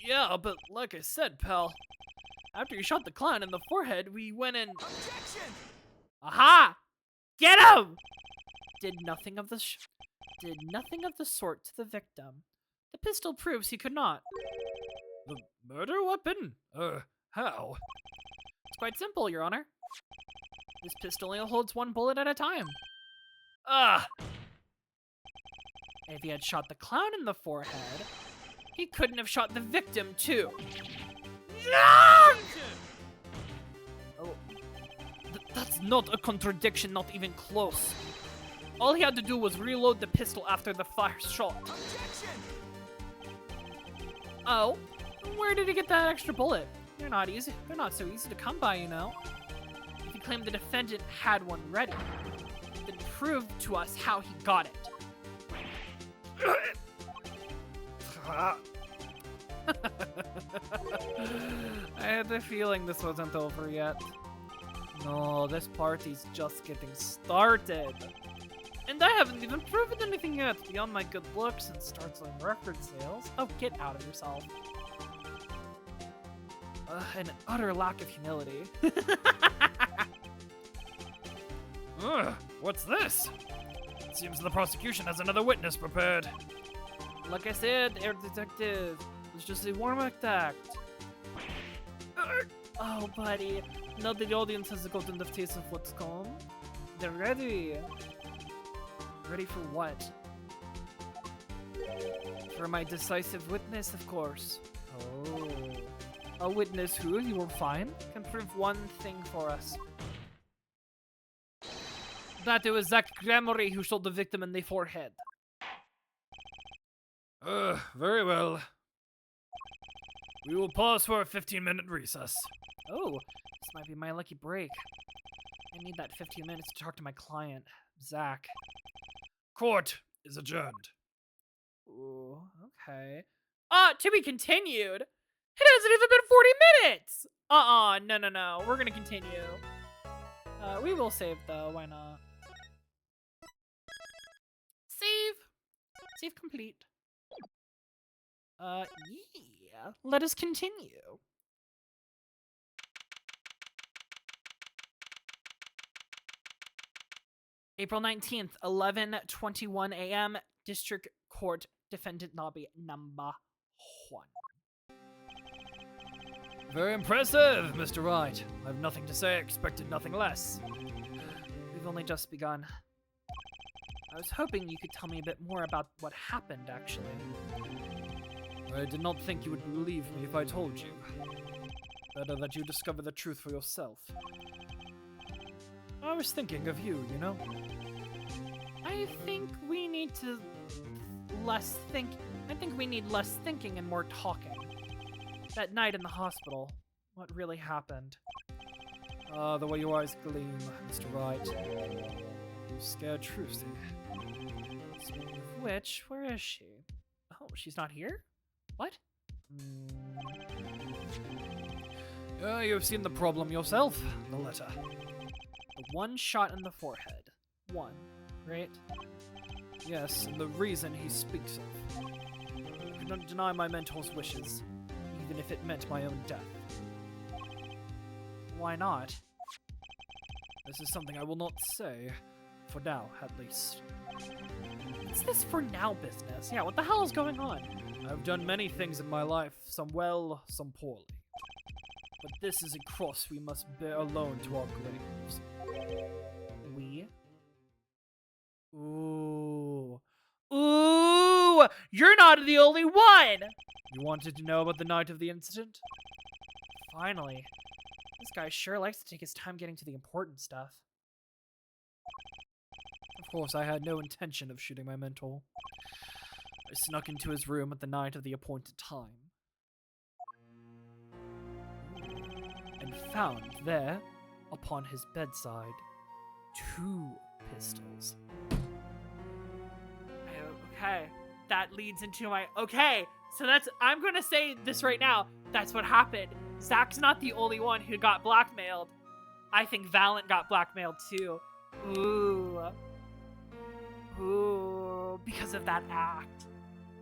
Yeah, but like I said, pal, After you shot the clown in the forehead, we went and... Objection! Aha! Get him! Did nothing of the sort to the victim. The pistol proves he could not. the murder weapon? How? It's quite simple, Your Honor. This pistol only holds 1 bullet at a time. Ah! If he had shot the clown in the forehead, he couldn't have shot the victim, too. Oh, that's not a contradiction, not even close. All he had to do was reload the pistol after the first shot. Objection! Oh, where did he get that extra bullet? They're not so easy to come by, you know. If you claim the defendant had one ready, then prove to us how he got it. I had the feeling this wasn't over yet. No, this party's just getting started. And I haven't even proven anything yet, beyond my good looks and startling record sales. Oh, get out of yourself. An utter lack of humility. What's this? It seems the prosecution has another witness prepared. Like I said, Air Detective, it was just a warm-up act. Oh, buddy. Now that the audience has gotten the taste of what's come, they're ready. Ready for what? For my decisive witness, of course. Oh. A witness who, you will find, can prove one thing for us. That it was Zach Gramory who shot the victim in the forehead. Very well. We will pause for a 15-minute recess. Oh, this might be my lucky break. I need that 15 minutes to talk to my client, Zach. Court is adjourned. Ooh, okay. To be continued? It hasn't even been 40 minutes! No. We're gonna continue. We will save, though. Why not? Save. Save complete. Yeah. Let us continue. April 19th, 11:21 a.m. District Court, Defendant Lobby number 1. Very impressive, Mr. Wright. I have nothing to say, expected nothing less. We've only just begun. I was hoping you could tell me a bit more about what happened, actually. I did not think you would believe me if I told you. Better that you discover the truth for yourself. I was thinking of you, you know? I think we need less thinking and more talking. That night in the hospital, what really happened? The way your eyes gleam, Mr. Wright. You scared Trucy. Speaking of which, where is she? Oh, she's not here? What? You've seen the problem yourself, the letter. The one shot in the forehead. One, right? Yes, and the reason he speaks of. I cannot deny my mentor's wishes, even if it meant my own death. Why not? This is something I will not say, for now, at least. What's this for now business? Yeah, what the hell is going on? I've done many things in my life, some well, some poorly. But this is a cross we must bear alone to our graves. We? Ooh. Ooh! You're not the only one! You wanted to know about the night of the incident? Finally. This guy sure likes to take his time getting to the important stuff. Of course, I had no intention of shooting my mentor. I snuck into his room at the night of the appointed time. And found there, upon his bedside, 2 pistols. Okay, that leads into my... Okay, so I'm gonna say this right now. That's what happened. Zach's not the only one who got blackmailed. I think Valent got blackmailed too. Ooh. Ooh, because of that act.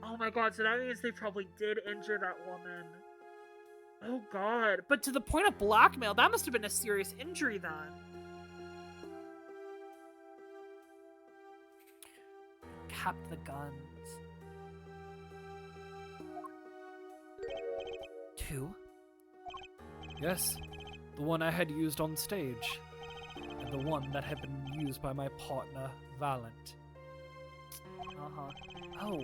Oh my god, so that means they probably did injure that woman. Oh god. But to the point of blackmail, that must have been a serious injury then. Kept the guns. 2? Yes, the one I had used on stage, and the one that had been used by my partner, Valent. Uh-huh. Oh,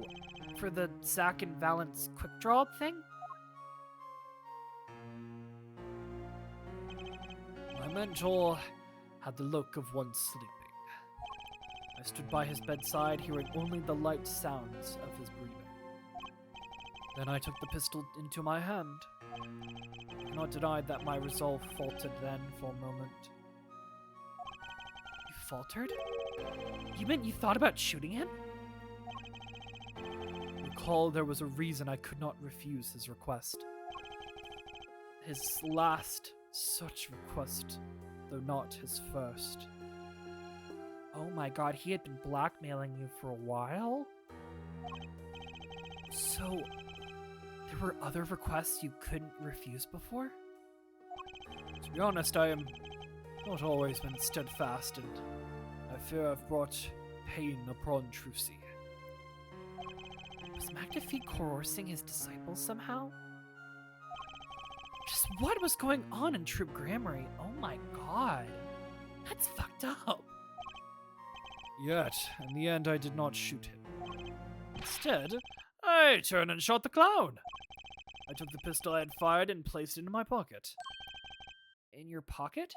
for the Zach and Valent's quick draw thing? My mentor had the look of one sleeping. I stood by his bedside, hearing only the light sounds of his breathing. Then I took the pistol into my hand. I cannot deny that my resolve faltered then for a moment. You faltered? You meant you thought about shooting him? Recall there was a reason I could not refuse his request. His last such request, though not his first. Oh my god, he had been blackmailing you for a while? So, there were other requests you couldn't refuse before? To be honest, I am not always been steadfast, and I fear I've brought pain upon Trucy. Was Magnifique coercing his disciples somehow? Just what was going on in Troop Grammary? Oh my god. That's fucked up. Yet, in the end, I did not shoot him. Instead, I turned and shot the clown. I took the pistol I had fired and placed it in my pocket. In your pocket?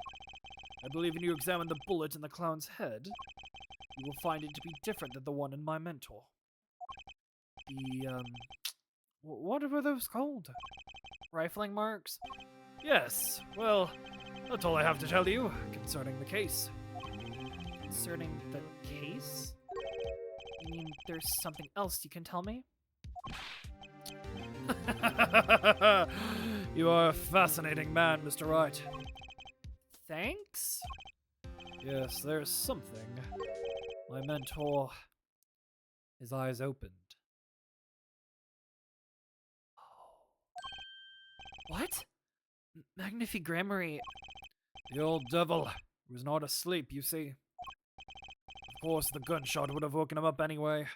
I believe when you examine the bullet in the clown's head, you will find it to be different than the one in my mentor. What were those called? Rifling marks? Yes, well, that's all I have to tell you concerning the case. Concerning the case? You mean there's something else you can tell me? You are a fascinating man, Mr. Wright. Thanks? Yes, there's something. My mentor, his eyes opened. What? Magnifique Grammary. The old devil was not asleep, you see. Of course, the gunshot would have woken him up anyway.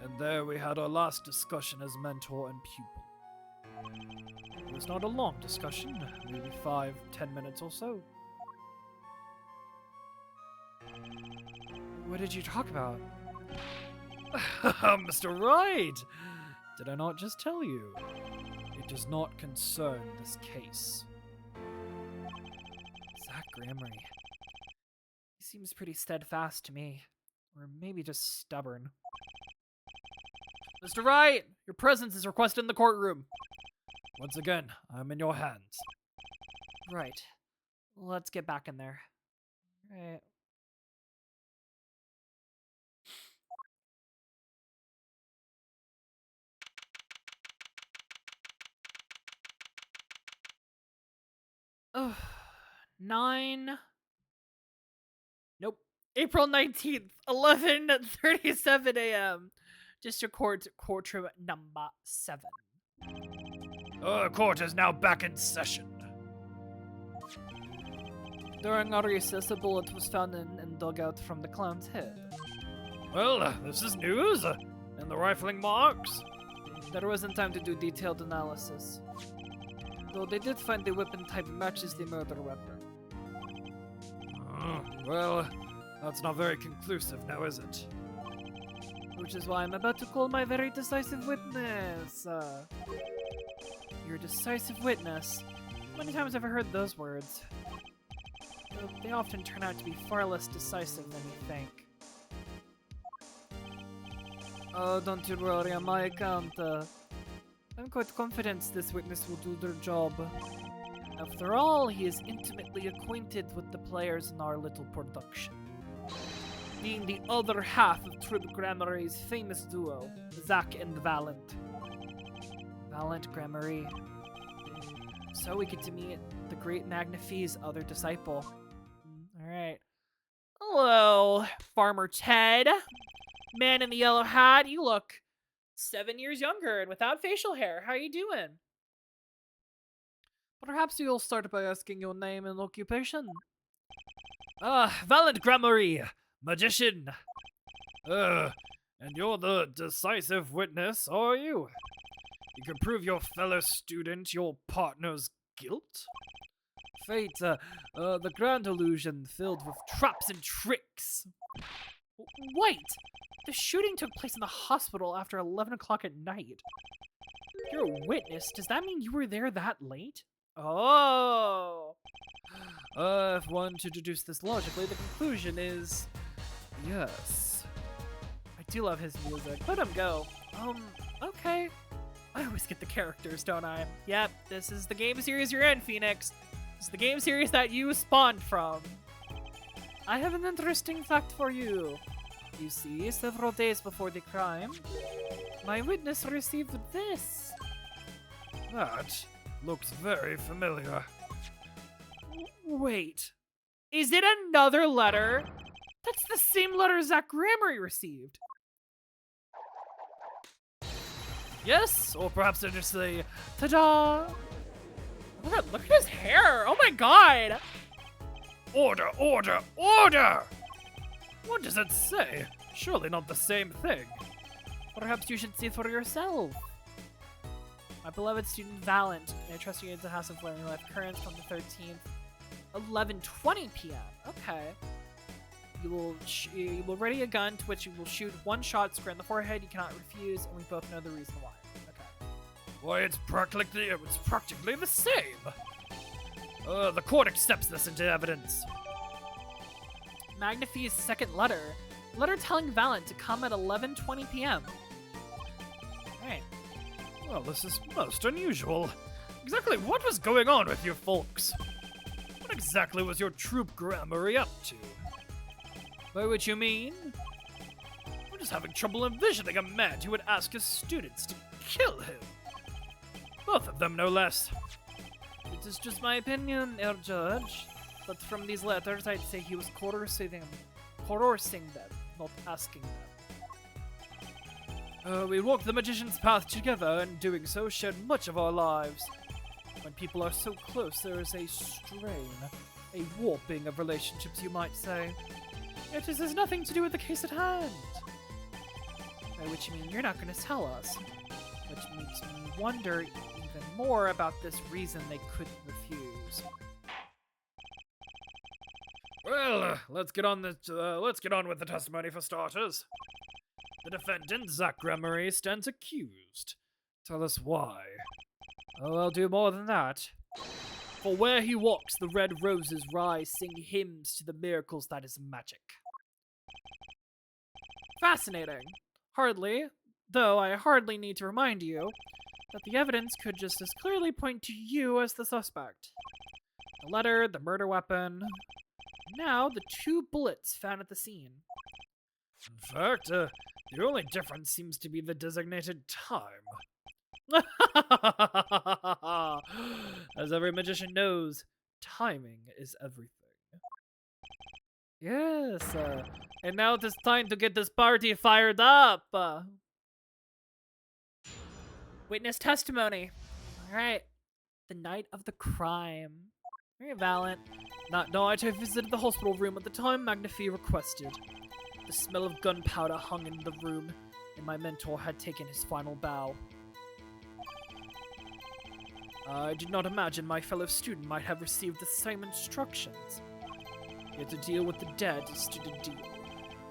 And there we had our last discussion as mentor and pupil. It was not a long discussion, maybe 5-10 minutes or so. What did you talk about? Mr. Wright! Did I not just tell you? It does not concern this case. Zach Gramery. He seems pretty steadfast to me. Or maybe just stubborn. Mr. Wright, your presence is requested in the courtroom. Once again, I'm in your hands. Right. Let's get back in there. Right. Oh, 9. Nope. April 19th, 11:37 a.m. District Court, courtroom number 7. Court is now back in session. During our recess, a bullet was found and dug out from the clown's head. Well, this is news. And the rifling marks? There wasn't time to do detailed analysis. Though they did find the weapon type matches the murder weapon. Well, that's not very conclusive now, is it? Which is why I'm about to call my very decisive witness. Your decisive witness. How many times have I heard those words? Though they often turn out to be far less decisive than you think. Oh, don't you worry on my account. I'm quite confident this witness will do their job. After all, he is intimately acquainted with the players in our little production. Being the other half of Trib Gramery's famous duo, Zach and Valent. Valent Gramery. So we get to meet the great Magnifie's other disciple. Alright. Hello, Farmer Ted. Man in the yellow hat, you look 7 years younger and without facial hair. How are you doing? Perhaps you'll start by asking your name and occupation. Valent Gramery, magician. And you're the decisive witness, are you? You can prove your fellow student your partner's guilt? Fate, the grand illusion filled with traps and tricks. Wait! The shooting took place in the hospital after 11 o'clock at night. You're a witness. Does that mean you were there that late? Oh! If one to deduce this logically, the conclusion is... yes. I do love his music. Let him go. Okay. I always get the characters, don't I? Yep, this is the game series you're in, Phoenix. This is the game series that you spawned from. I have an interesting fact for you. You see, several days before the crime, my witness received this. That looks very familiar. Wait. Is it another letter? That's the same letter Zach Gramery received. Yes, or perhaps I just say, ta-da! Look at his hair! Oh my god! Order, order, order! What does it say? Surely not the same thing. Perhaps you should see for yourself. My beloved student Valent, I trust you into House of Learning Life currents from the 13th, 11:20 p.m. Okay. You will ready a gun to which you will shoot one shot square in the forehead. You cannot refuse, and we both know the reason why. Okay. Why, it's practically the same. The court accepts this into evidence. Magnifie's second letter. Letter telling Valent to come at 11:20 p.m. Alright. Well, this is most unusual. Exactly what was going on with you folks? What exactly was your troop Gramery up to? By which you mean? We're just having trouble envisioning a man who would ask his students to kill him. Both of them, no less. It is just my opinion, Herr Judge. But from these letters, I'd say he was coercing them, not asking them. We walked the magician's path together, and doing so shared much of our lives. When people are so close, there is a strain, a warping of relationships, you might say. Yet this has nothing to do with the case at hand. By which you mean you're not going to tell us. Which makes me wonder even more about this reason they couldn't refuse. Well, let's get on with the testimony for starters. The defendant, Zach Gramery, stands accused. Tell us why. Oh, I'll do more than that. For where he walks, the red roses rise, sing hymns to the miracles that is magic. Fascinating. Hardly, though I hardly need to remind you that the evidence could just as clearly point to you as the suspect. The letter, the murder weapon, now the 2 bullets found at the scene. In fact, the only difference seems to be the designated time. As every magician knows, timing is everything. Yes, and now it is time to get this party fired up. Witness testimony. All right, the night of the crime. Very Valent. That night I visited the hospital room at the time Magnifi requested. The smell of gunpowder hung in the room, and my mentor had taken his final bow. I did not imagine my fellow student might have received the same instructions. Yet to deal with the dead is to deal.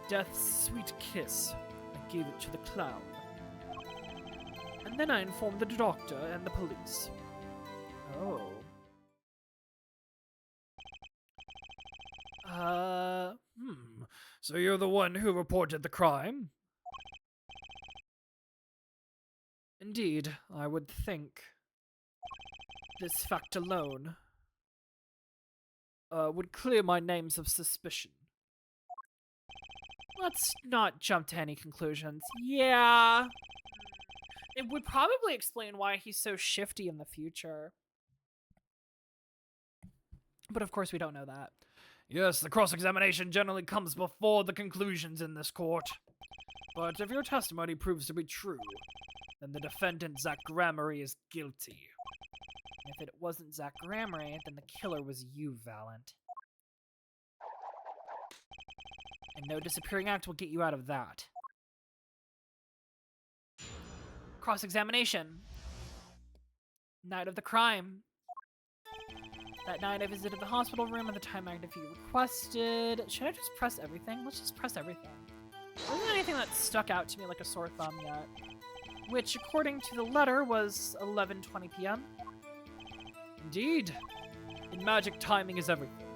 Death's sweet kiss, I gave it to the clown. And then I informed the doctor and the police. Oh. So you're the one who reported the crime? Indeed, I would think. This fact alone would clear my names of suspicion. Let's not jump to any conclusions. Yeah. It would probably explain why he's so shifty in the future. But of course we don't know that. Yes, the cross-examination generally comes before the conclusions in this court. But if your testimony proves to be true, then the defendant, Zach Gramery, is guilty. If it wasn't Zach Gramery, then the killer was you, Valent. And no disappearing act will get you out of that. Cross-examination. Night of the crime. That night I visited the hospital room at the time Magnifi requested. Should I just press everything? Let's just press everything. There wasn't anything that stuck out to me like a sore thumb yet. Which, according to the letter, was 11:20 p.m. Indeed. In magic, timing is everything.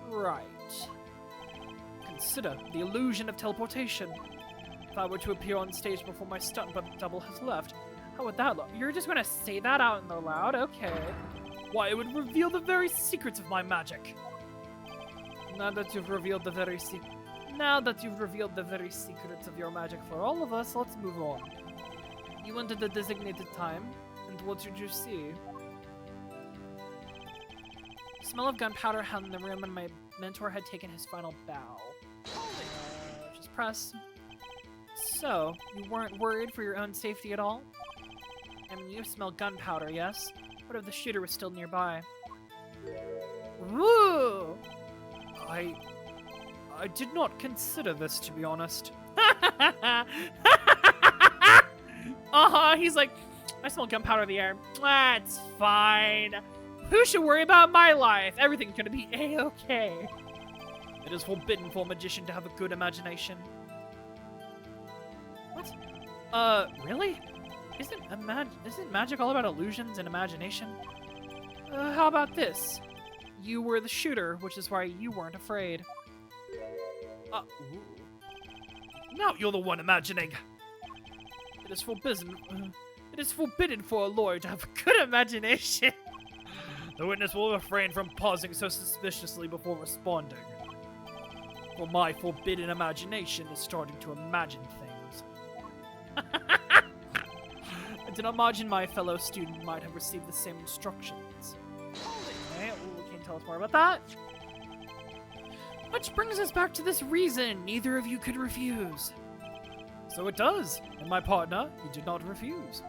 Right. Consider the illusion of teleportation. If I were to appear on stage before my stunt double has left, how would that look? You're just gonna say that out in the loud? Okay. Why, it would reveal the very secrets of my magic. Now that you've revealed the very secrets of your magic for all of us, let's move on. You wanted the designated time, and what did you see? The smell of gunpowder hung in the room, and my mentor had taken his final bow. Just press. So, you weren't worried for your own safety at all? I mean, you smell gunpowder, yes? What if the shooter was still nearby? Woo! I did not consider this, to be honest. He's like, I smell gunpowder in the air. That's fine. Who should worry about my life? Everything's gonna be A-okay. It is forbidden for a magician to have a good imagination. What? Really? Isn't magic all about illusions and imagination? How about this? You were the shooter, which is why you weren't afraid. Now you're the one imagining. It is forbidden for a lawyer to have a good imagination. The witness will refrain from pausing so suspiciously before responding. For my forbidden imagination is starting to imagine things. I did not imagine my fellow student might have received the same instructions. Okay, can you tell us more about that? Which brings us back to this reason neither of you could refuse. So it does, and my partner, he did not refuse.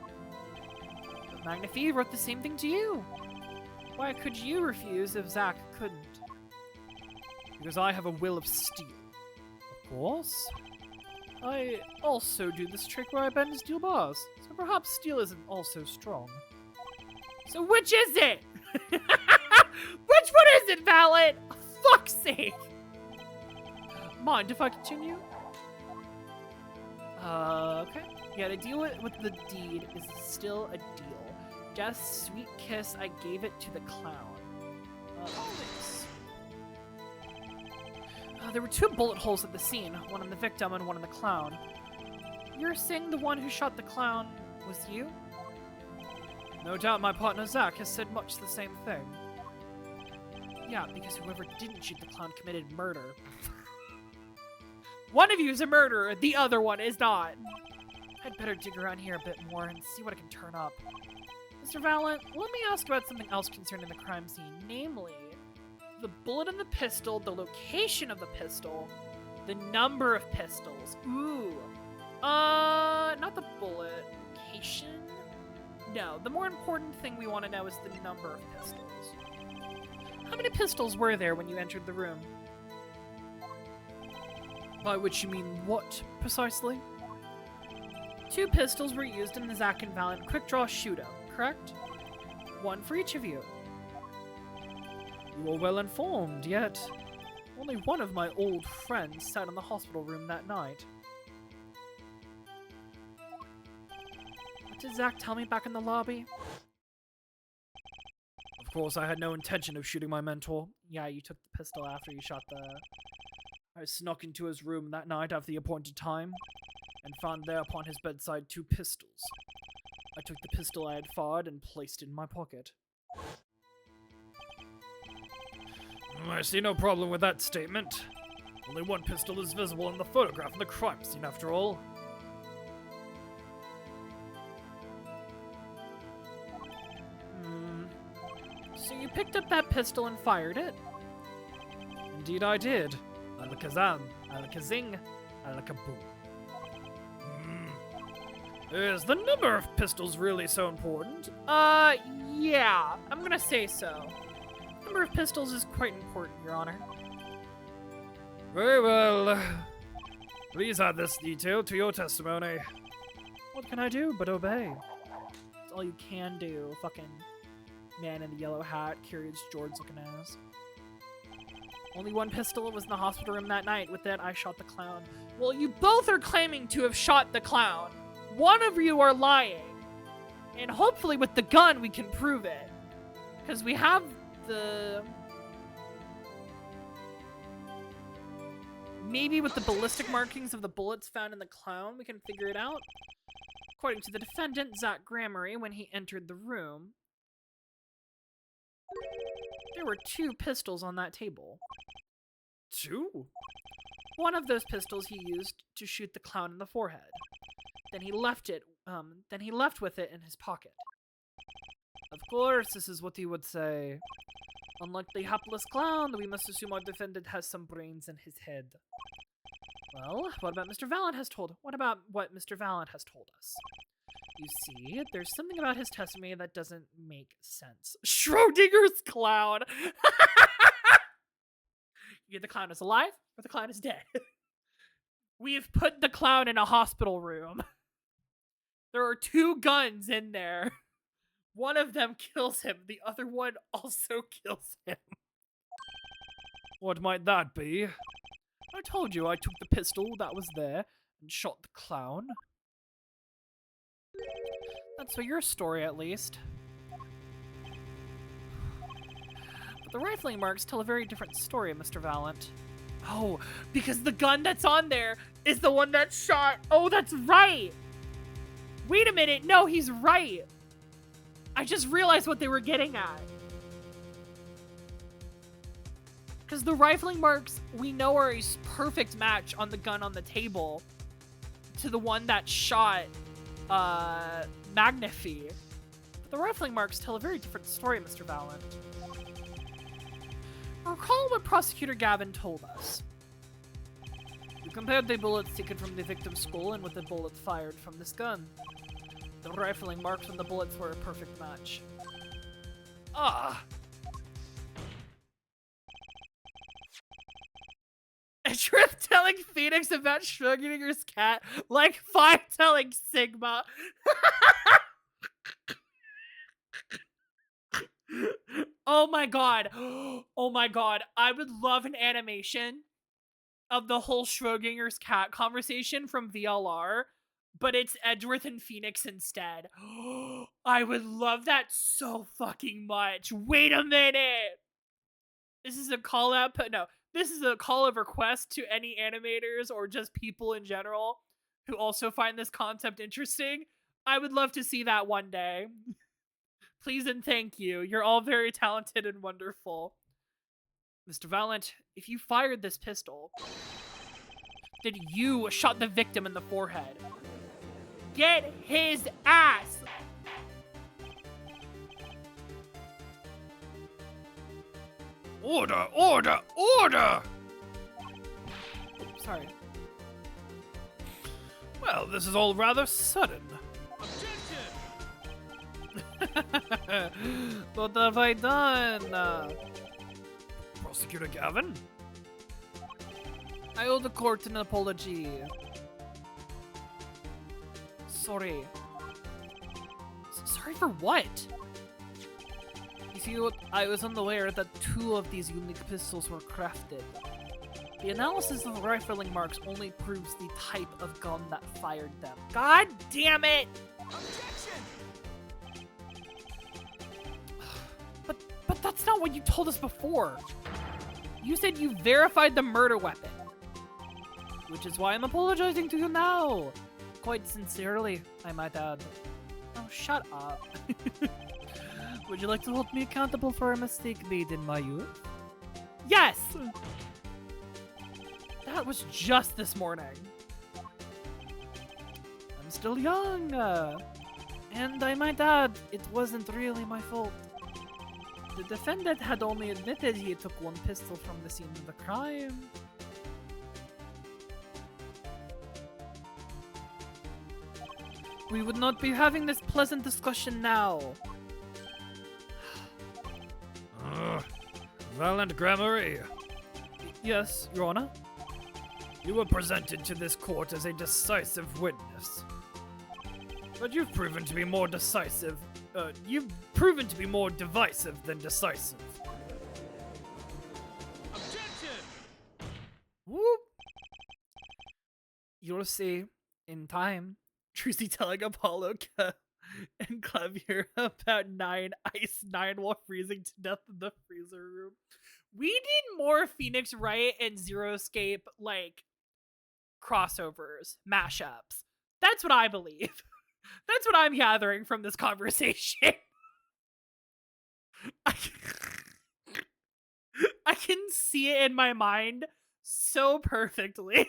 But Magnifi wrote the same thing to you. Why could you refuse if Zach couldn't? Because I have a will of steel. Of course. I also do this trick where I bend steel bars, so perhaps steel isn't also strong. So which is it? Which one is it, Valent? For fuck's sake! Mind if I continue? Okay. Yeah, to deal with the deed is still a deal. Death's sweet kiss, I gave it to the clown. Thanks. There were 2 bullet holes at the scene, one in the victim and one in the clown. You're saying the one who shot the clown was you? No doubt my partner Zach has said much the same thing. Yeah, because whoever didn't shoot the clown committed murder. One of you is a murderer, the other one is not. I'd better dig around here a bit more and see what I can turn up. Mr. Valent, let me ask about something else concerning the crime scene, namely, The bullet in the pistol, the location of the pistol, the number of pistols. Ooh. Not the bullet. Location? No, the more important thing we want to know is the number of pistols. How many pistols were there when you entered the room? by which you mean what, precisely? 2 pistols were used in the Zack and Valent quick draw shootout, correct? 1 for each of you. You are well informed, yet only one of my old friends sat in the hospital room that night. What did Zack tell me back in the lobby? Of course, I had no intention of shooting my mentor. Yeah, you took the pistol after you shot the... I snuck into his room that night after the appointed time, and found there upon his bedside 2 pistols. I took the pistol I had fired and placed it in my pocket. I see no problem with that statement. Only one pistol is visible in the photograph of the crime scene, after all. So you picked up that pistol and fired it? Indeed I did. Alakazam, alakazing, alakaboom. Is the number of pistols really so important? Yeah, I'm gonna say so. Number of pistols is quite important, Your Honor. Very well. Please add this detail to your testimony. What can I do but obey? That's all you can do, fucking man in the yellow hat, curious George looking ass. Only 1 pistol was in the hospital room that night. With that, I shot the clown. Well, you both are claiming to have shot the clown. One of you are lying. And hopefully with the gun, we can prove it. Because we have the... Maybe with the ballistic markings of the bullets found in the clown, we can figure it out. According to the defendant, Zach Gramery, when he entered the room, there were 2 pistols on that table. 2? One of those pistols he used to shoot the clown in the forehead. Then he left with it in his pocket. Of course, this is what he would say. Unlike the hapless clown, we must assume our defendant has some brains in his head. Well, what about Mr. Valent has told? What about what Mr. Valent has told us? You see, there's something about his testimony that doesn't make sense. Schrodinger's clown! Either the clown is alive, or the clown is dead. We have put the clown in a hospital room. There are 2 guns in there. One of them kills him, the other one also kills him. What might that be? I told you I took the pistol that was there and shot the clown. That's for your story, at least. But the rifling marks tell a very different story, Mr. Valent. Oh, because the gun that's on there is the one that shot... Oh, that's right! Wait a minute, no, he's right! I just realized what they were getting at. Because the rifling marks, we know, are a perfect match on the gun on the table to the one that shot Magnifi. But the rifling marks tell a very different story, Mr. Valent. Recall what Prosecutor Gavin told us. You compared the bullets taken from the victim's skull and with the bullets fired from this gun. The rifling marks on the bullets were a perfect match. Ah! A trip telling Phoenix about Schrodinger's cat, like 5 telling Sigma. Oh my god. Oh my god. I would love an animation of the whole Schrodinger's cat conversation from VLR, but it's Edgeworth and Phoenix instead. I would love that so fucking much. Wait a minute. This is a call out, but no, this is a call of request to any animators or just people in general who also find this concept interesting. I would love to see that one day. Please and thank you. You're all very talented and wonderful. Mr. Valent, if you fired this pistol, then you shot the victim in the forehead. Get his ass! Order! Order! Order! Sorry. Well, this is all rather sudden. What have I done? Prosecutor Gavin? I owe the court an apology. Sorry. Sorry for what? You see, I was unaware that 2 of these unique pistols were crafted. The analysis of rifling marks only proves the type of gun that fired them. God damn it! But that's not what you told us before. You said you verified the murder weapon. Which is why I'm apologizing to you now. Quite sincerely, I might add. Oh, shut up. Would you like to hold me accountable for a mistake made in my youth? Yes! That was just this morning. I'm still young. And I might add, it wasn't really my fault. The defendant had only admitted he took 1 pistol from the scene of the crime. We would not be having this pleasant discussion now. Valent Grammary, Yes, Your Honor. you were presented to this court as a decisive witness. But you've proven to be more divisive than decisive. Whoop! You'll see in time. Trucy telling Apollo and Clavier about Ice 9 while freezing to death in the freezer room. We need more Phoenix Wright and Zero Escape, like, crossovers, mashups. That's what I believe. That's what I'm gathering from this conversation. I can see it in my mind so perfectly.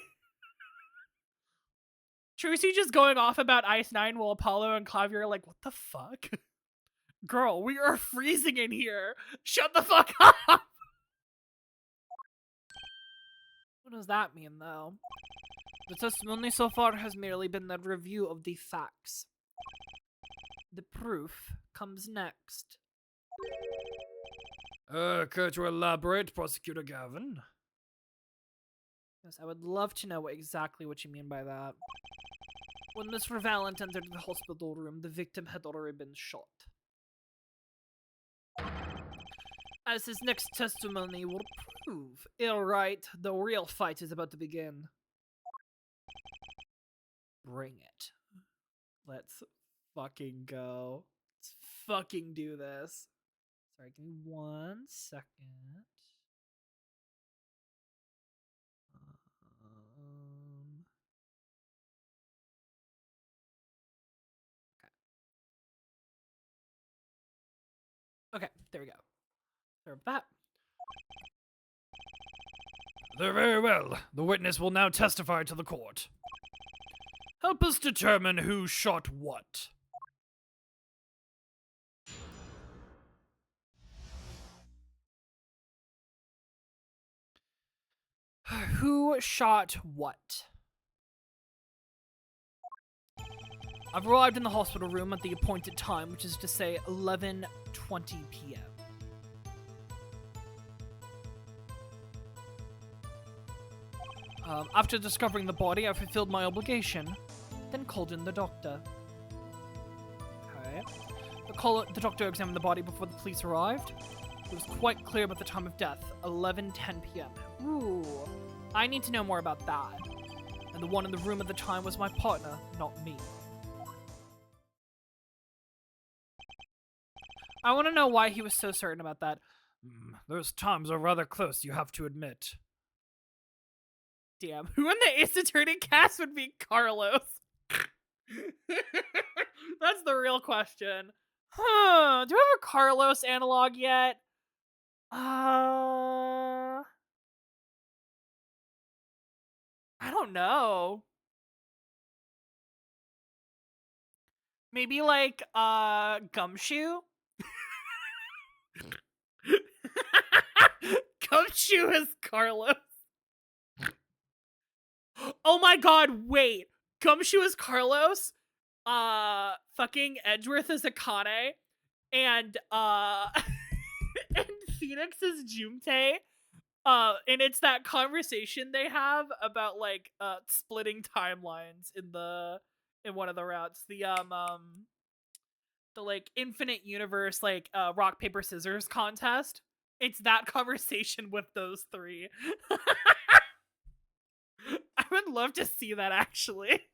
Trucy just going off about Ice 9 while Apollo and Clavier are like, what the fuck? Girl, we are freezing in here. Shut the fuck up. What does that mean, though? The testimony so far has merely been a review of the facts. The proof comes next. Care to elaborate, Prosecutor Gavin? Yes, I would love to know exactly what you mean by that. When Mr. Valent entered the hospital room, the victim had already been shot. As his next testimony will prove, alright, the real fight is about to begin. Bring it. Let's fucking go. Let's fucking do this. Sorry, give me 1 second. Okay, there we go. Sorry about that. Very well. The witness will now testify to the court. Help us determine who shot what. Who shot what? I've arrived in the hospital room at the appointed time, which is to say 11:20 p.m. After discovering the body, I fulfilled my obligation, then called in the doctor. Okay. The doctor examined the body before the police arrived. It was quite clear about the time of death, 11:10 p.m. Ooh. I need to know more about that. And the one in the room at the time was my partner, not me. I want to know why he was so certain about that. Those times are rather close, you have to admit. Damn, who in the Ace Attorney cast would be Carlos? That's the real question. Huh, do we have a Carlos analog yet? I don't know. Maybe like Gumshoe? Gumshoe is Carlos. Oh my god, wait. Gumshoe is Carlos. Fucking Edgeworth is Akane. And and Phoenix is Jumte. And it's that conversation they have about like splitting timelines in one of the routes. The like infinite universe like rock paper scissors contest. It's that conversation with those three. I would love to see that actually.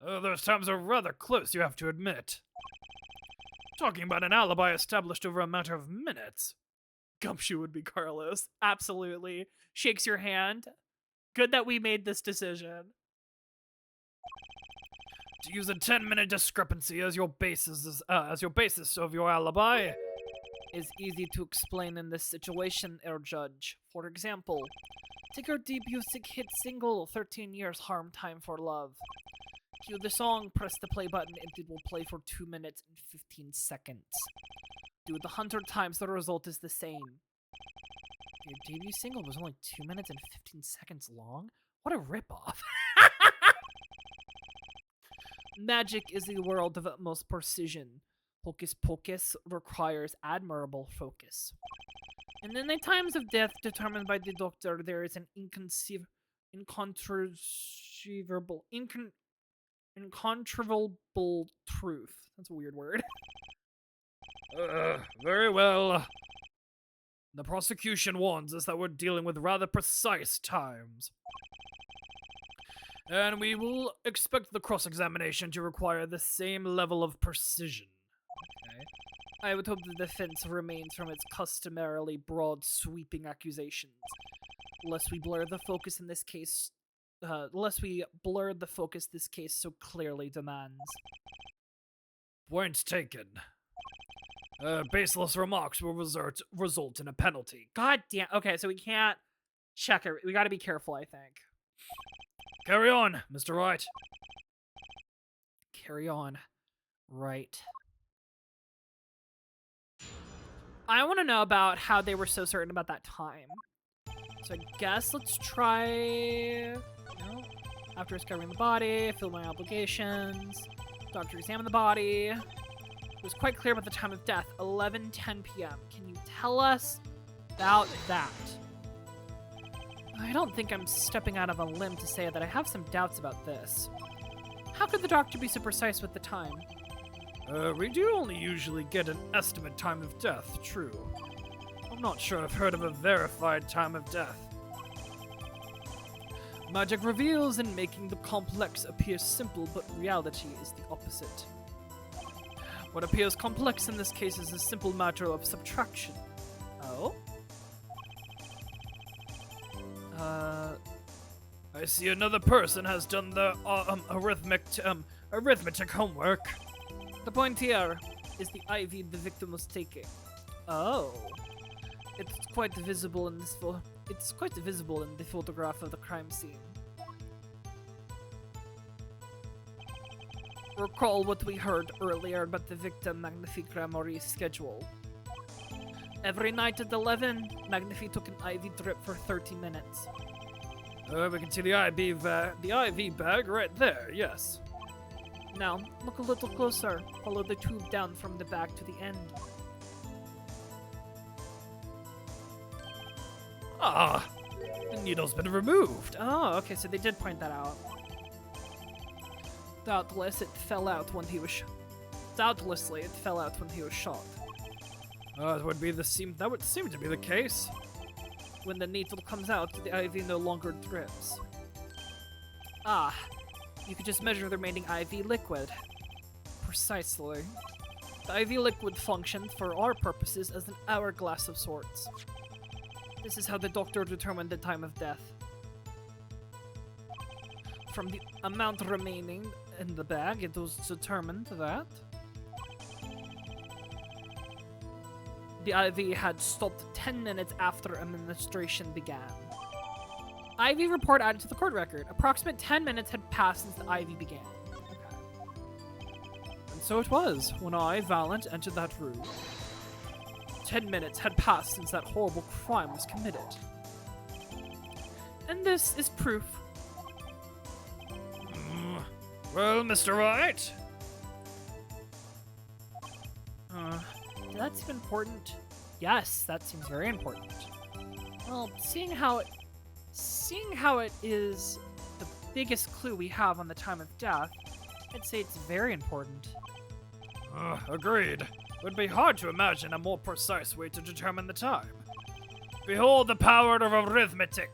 Those times are rather close, you have to admit. Talking about an alibi established over a matter of minutes. Gumshoe would be Carlos. Absolutely. Shakes your hand. Good that we made this decision. To use a 10-minute discrepancy as your basis of your alibi Is easy to explain in this situation, Air Judge. For example, take our debut hit single, 13 Years Harm Time for Love. Cue the song, press the play button, and it will play for 2 minutes and 15 seconds. Do it 100 times, the result is the same. Your debut single was only 2 minutes and 15 seconds long? What a ripoff. Magic is a world of utmost precision. Hocus Pocus requires admirable focus. And in the times of death determined by the doctor, there is an incontrovertible truth. That's a weird word. Very well. The prosecution warns us that we're dealing with rather precise times. And we will expect the cross-examination to require the same level of precision. Okay. I would hope the defense remains from its customarily broad, sweeping accusations. Lest we blur the focus this case so clearly demands. Point taken. Baseless remarks will result in a penalty. God damn. Okay, so we can't check it. We gotta be careful, I think. Carry on, Mr. Wright. Carry on. Right. I want to know about how they were so certain about that time. So I guess let's try... No. After discovering the body, fill my obligations. Doctor examined the body. It was quite clear about the time of death, 11:10 p.m. Can you tell us about that? I don't think I'm stepping out of a limb to say that I have some doubts about this. How could the doctor be so precise with the time? We do only usually get an estimate time of death, true. I'm not sure I've heard of a verified time of death. Magic reveals in making the complex appear simple, but reality is the opposite. What appears complex in this case is a simple matter of subtraction. Oh? I see another person has done the arithmetic homework. The point here is the IV the victim was taking. Oh. It's quite visible in this in the photograph of the crime scene. Recall what we heard earlier about the victim Magnifique Maurie's schedule. Every night at 11, Magnifique took an IV drip for 30 minutes. We can see the IV bag right there, yes. Now, look a little closer. Follow the tube down from the back to the end. Ah, the needle's been removed. Oh, okay, so they did point that out. Doubtlessly, it fell out when he was shot. That would seem to be the case. When the needle comes out, the IV no longer drips. Ah, you could just measure the remaining IV liquid. Precisely. The IV liquid functioned, for our purposes, as an hourglass of sorts. This is how the doctor determined the time of death. From the amount remaining in the bag, it was determined that the IV had stopped 10 minutes after administration began. IV report added to the court record. Approximate 10 minutes had passed since the IV began. Okay. And so it was, when I, Valent, entered that room. 10 minutes had passed since that horrible crime was committed. And this is proof. Well, Mr. Wright? That seems important. Yes, that seems very important. Well, seeing how it is the biggest clue we have on the time of death, I'd say it's very important. Agreed. It would be hard to imagine a more precise way to determine the time. Behold the power of arithmetic.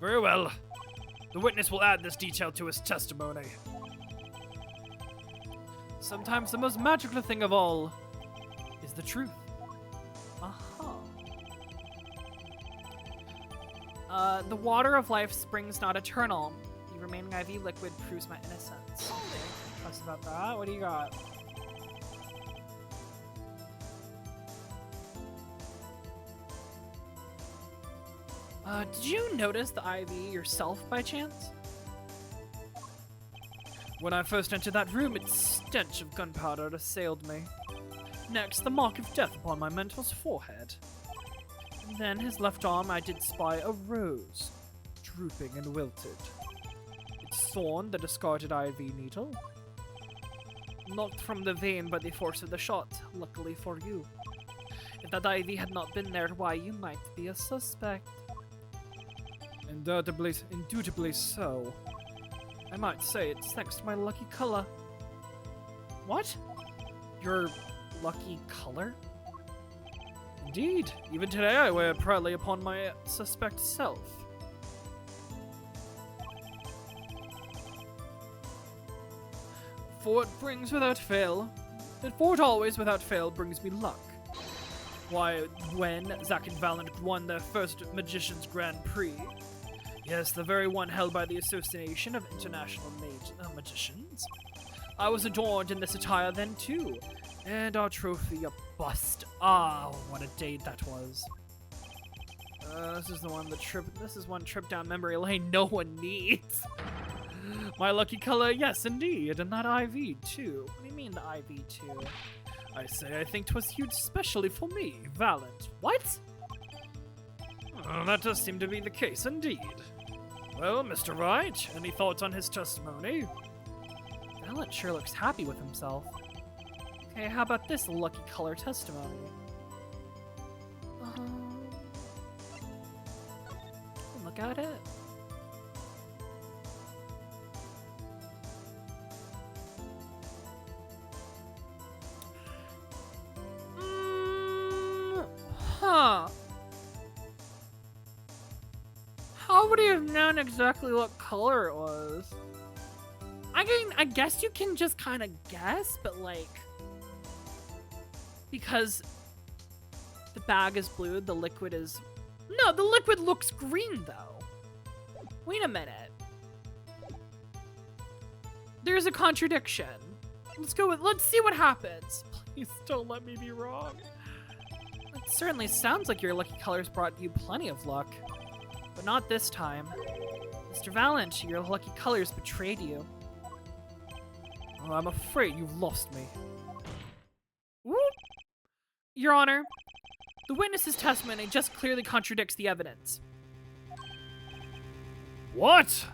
Very well. The witness will add this detail to his testimony. Sometimes the most magical thing of all is the truth. The water of life springs not eternal. The remaining IV liquid proves my innocence. What's about that? What do you got? Did you notice the IV yourself by chance? When I first entered that room, its stench of gunpowder assailed me. Next, the mark of death upon my mentor's forehead. And then his left arm I did spy a rose, drooping and wilted. Its thorn, the discarded IV needle. Knocked from the vein by the force of the shot, luckily for you. If that IV had not been there, why, you might be a suspect. Indubitably so. I might say it's thanks to my lucky color. What? Your lucky color? Indeed. Even today I wear it proudly upon my suspect self. For it brings without fail. For it always without fail brings me luck. Why, when Zack and Valent won their first Magician's Grand Prix, yes, the very one held by the Association of International Magicians, I was adorned in this attire then too, and our trophy a bust. Ah, what a day that was. This is one trip down memory lane no one needs. My lucky color, yes indeed, and that IV too. What do you mean the IV too? I say I think 'twas huge specially for me, Valent. What? That does seem to be the case indeed. Well, Mr. Wright, any thoughts on his testimony? Valent sure looks happy with himself. Okay, how about this lucky color testimony? Look at it. Huh. How would he have known exactly what color it was? I guess you can just kind of guess, but like, because the bag is blue, the liquid is... No, the liquid looks green though. Wait a minute. There's a contradiction. Let's see what happens. Please don't let me be wrong. It certainly sounds like your lucky colors brought you plenty of luck. But not this time. Mr. Valent, your lucky colors betrayed you. Oh, I'm afraid you've lost me. Whoop. Your Honor, the witness's testimony just clearly contradicts the evidence. What?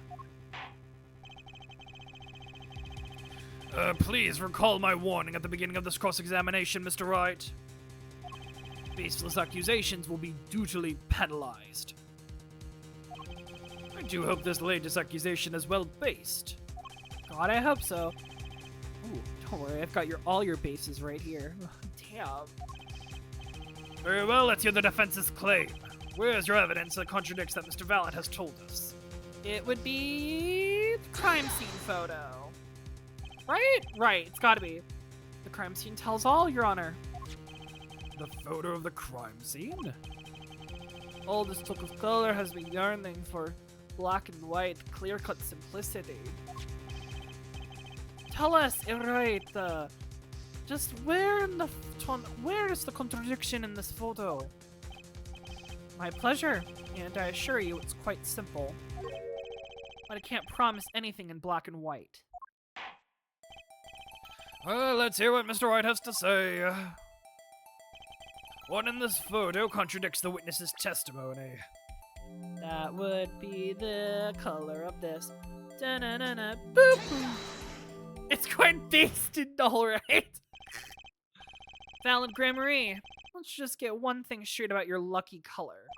Please recall my warning at the beginning of this cross-examination, Mr. Wright. Baseless accusations will be dutifully penalized. I do hope this latest accusation is well-based. God, I hope so. Ooh, don't worry, I've got all your bases right here. Damn. Very well, let's hear the defense's claim. Where is your evidence that contradicts that Mr. Valent has told us? It would be the crime scene photo. Right? Right, it's gotta be. The crime scene tells all, Your Honor. The photo of the crime scene? All this talk of color has been yearning for black and white, clear-cut simplicity. Tell us, right, just where is the contradiction in this photo? My pleasure, and I assure you it's quite simple. But I can't promise anything in black and white. Well, let's hear what Mr. White has to say. What in this photo contradicts the witness's testimony? That would be the color of this. Da-na-na-na, boop! It's quite decent, alright. Valent Gramarye, let's just get one thing straight about your lucky color.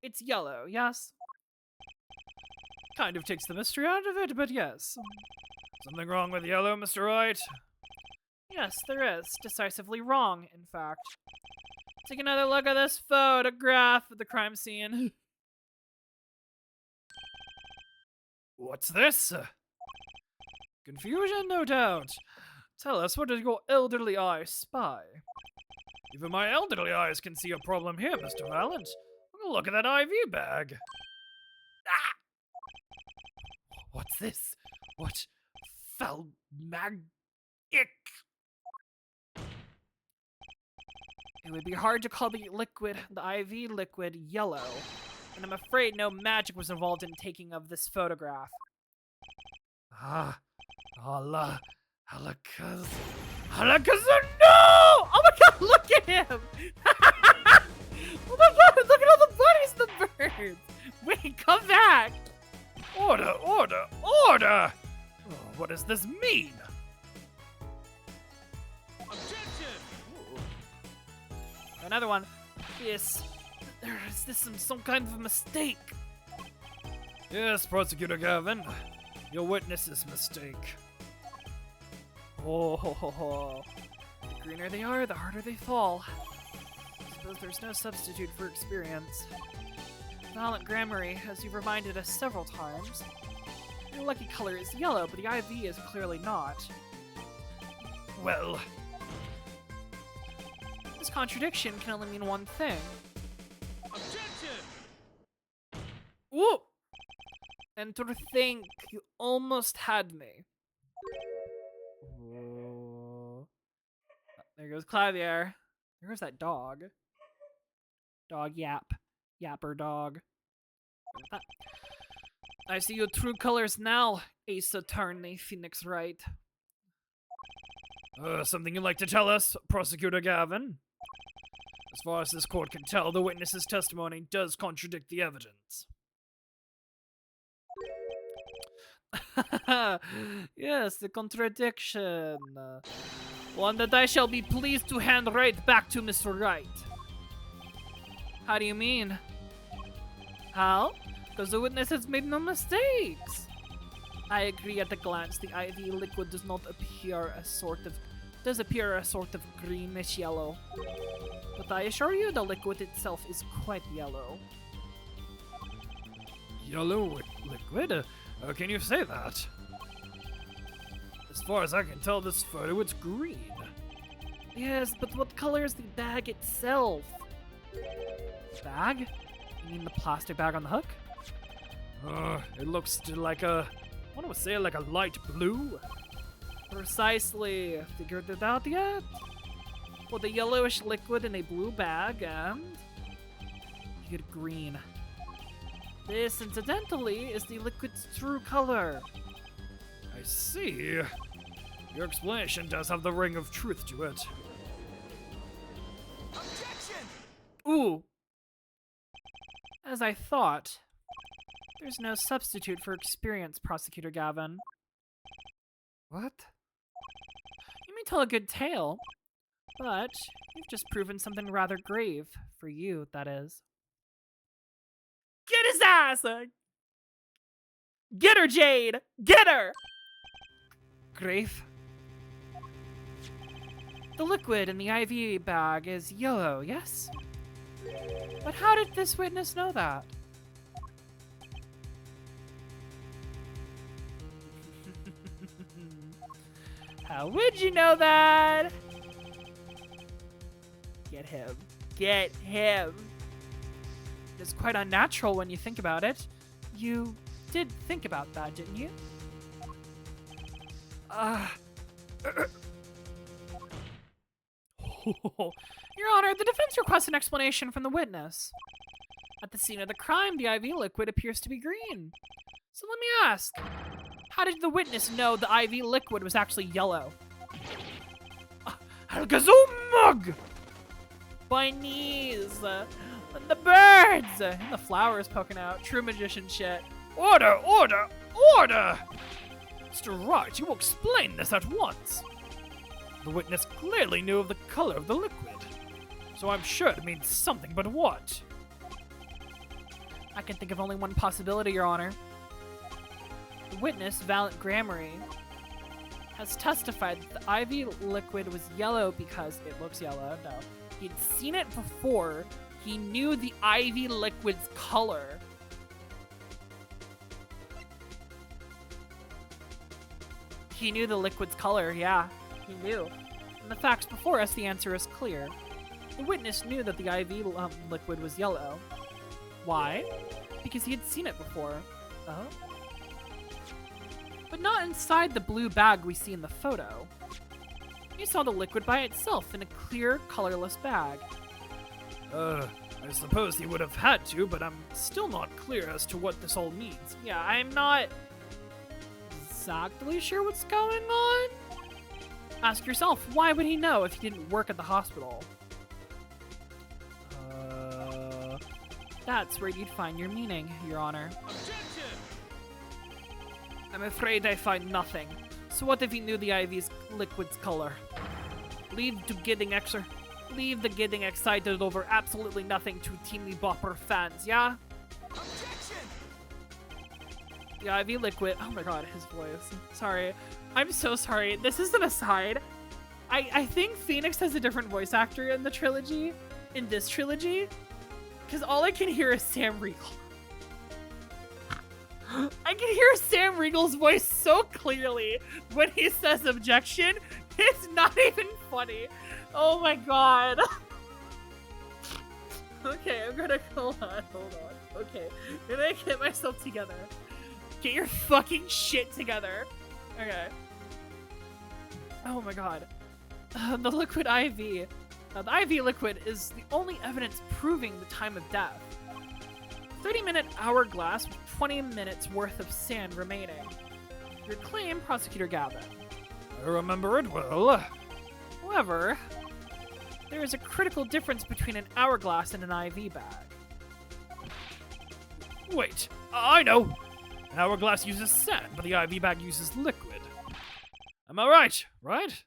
It's yellow, yes? Kind of takes the mystery out of it, but yes. Something wrong with yellow, Mr. White? Yes, there is. Decisively wrong, in fact. Take another look at this photograph of the crime scene. What's this? Confusion, no doubt. Tell us, what does your elderly eye spy? Even my elderly eyes can see a problem here, Mr. Valent. Look at that IV bag. Ah! What's this? What foul ick? It would be hard to call the IV liquid, yellow. And I'm afraid no magic was involved in taking of this photograph. Halakaz. No! Oh my god, look at him! Oh my god, look at all the bunnies, the birds! Wait, come back! Order, order, order! Oh, what does this mean? Objection! Another one. Is this some kind of a mistake? Yes, Prosecutor Gavin. Your witness's mistake. Oh, ho, ho, ho. The greener they are, the harder they fall. I suppose there's no substitute for experience. Valent Gramarye, as you've reminded us several times, your lucky color is yellow, but the IV is clearly not. Well, this contradiction can only mean one thing. Objection! Ooh! And to think, you almost had me. Whoa. There goes Clavier. There goes that dog. Dog yap. Yapper dog. I see your true colors now, Ace Attorney Phoenix Wright. something you'd like to tell us, Prosecutor Gavin? As far as this court can tell, the witness's testimony does contradict the evidence. Yes, the contradiction. One that I shall be pleased to hand right back to Mr. Wright. How do you mean? How? Because the witness has made no mistakes. I agree at a glance. The IV liquid does appear a sort of greenish yellow. But I assure you the liquid itself is quite yellow. Yellow liquid? How can you say that? As far as I can tell this photo, it's green. Yes, but what color is the bag itself? Bag? You mean the plastic bag on the hook? It looks like a... I want to say like a light blue. Precisely. Figured it out yet? With a yellowish liquid in a blue bag and... you get green. This, incidentally, is the liquid's true color. I see. Your explanation does have the ring of truth to it. Objection! Ooh. As I thought. There's no substitute for experience, Prosecutor Gavin. What? You may tell a good tale, but you've just proven something rather grave. For you, that is. Get his ass! Get her, Jade! Get her! Grave? The liquid in the IV bag is yellow, yes? But how did this witness know that? How would you know that? Get him. Get him. It's quite unnatural when you think about it. You did think about that, didn't you? Your Honor, the defense requests an explanation from the witness. At the scene of the crime, the IV liquid appears to be green. So let me ask, how did the witness know the IV liquid was actually yellow? Algazumug! My knees! The birds! And the flowers poking out. True magician shit. Order, order, order! Mr. Wright, you will explain this at once. The witness clearly knew of the color of the liquid, so I'm sure it means something, but what? I can think of only one possibility, Your Honor. The witness, Valiant Gramarye, has testified that the IV liquid was yellow because it looks yellow. No. He'd seen it before. He knew the IV liquid's color. He knew the liquid's color, yeah. He knew. And the facts before us, the answer is clear. The witness knew that the IV liquid was yellow. Why? Because he had seen it before. Oh? But not inside the blue bag we see in the photo. He saw the liquid by itself in a clear, colorless bag. I suppose he would have had to, but I'm still not clear as to what this all means. Yeah, I'm not exactly sure what's going on. Ask yourself, why would he know if he didn't work at the hospital? That's where you'd find your meaning, Your Honor. Objection! I'm afraid I find nothing. So what if he knew the IV's liquid's color? Leave the getting excited over absolutely nothing to Teeny Bopper fans, yeah? Objection! The IV liquid. Oh my god, his voice. Sorry. I'm so sorry. This is an aside. I think Phoenix has a different voice actor in the trilogy. In this trilogy. Because all I can hear is Sam Riegel. I can hear Sam Riegel's voice so clearly when he says objection. It's not even funny. Oh my god. Okay, I'm gonna hold on. Okay, I'm gonna get myself together. Get your fucking shit together. Okay. Oh my god. The liquid IV. The IV liquid is the only evidence proving the time of death. 30-minute hourglass with 20 minutes worth of sand remaining. Your claim, Prosecutor Gavin. I remember it well. However, there is a critical difference between an hourglass and an IV bag. Wait, I know! An hourglass uses sand, but the IV bag uses liquid. Am I right? Right?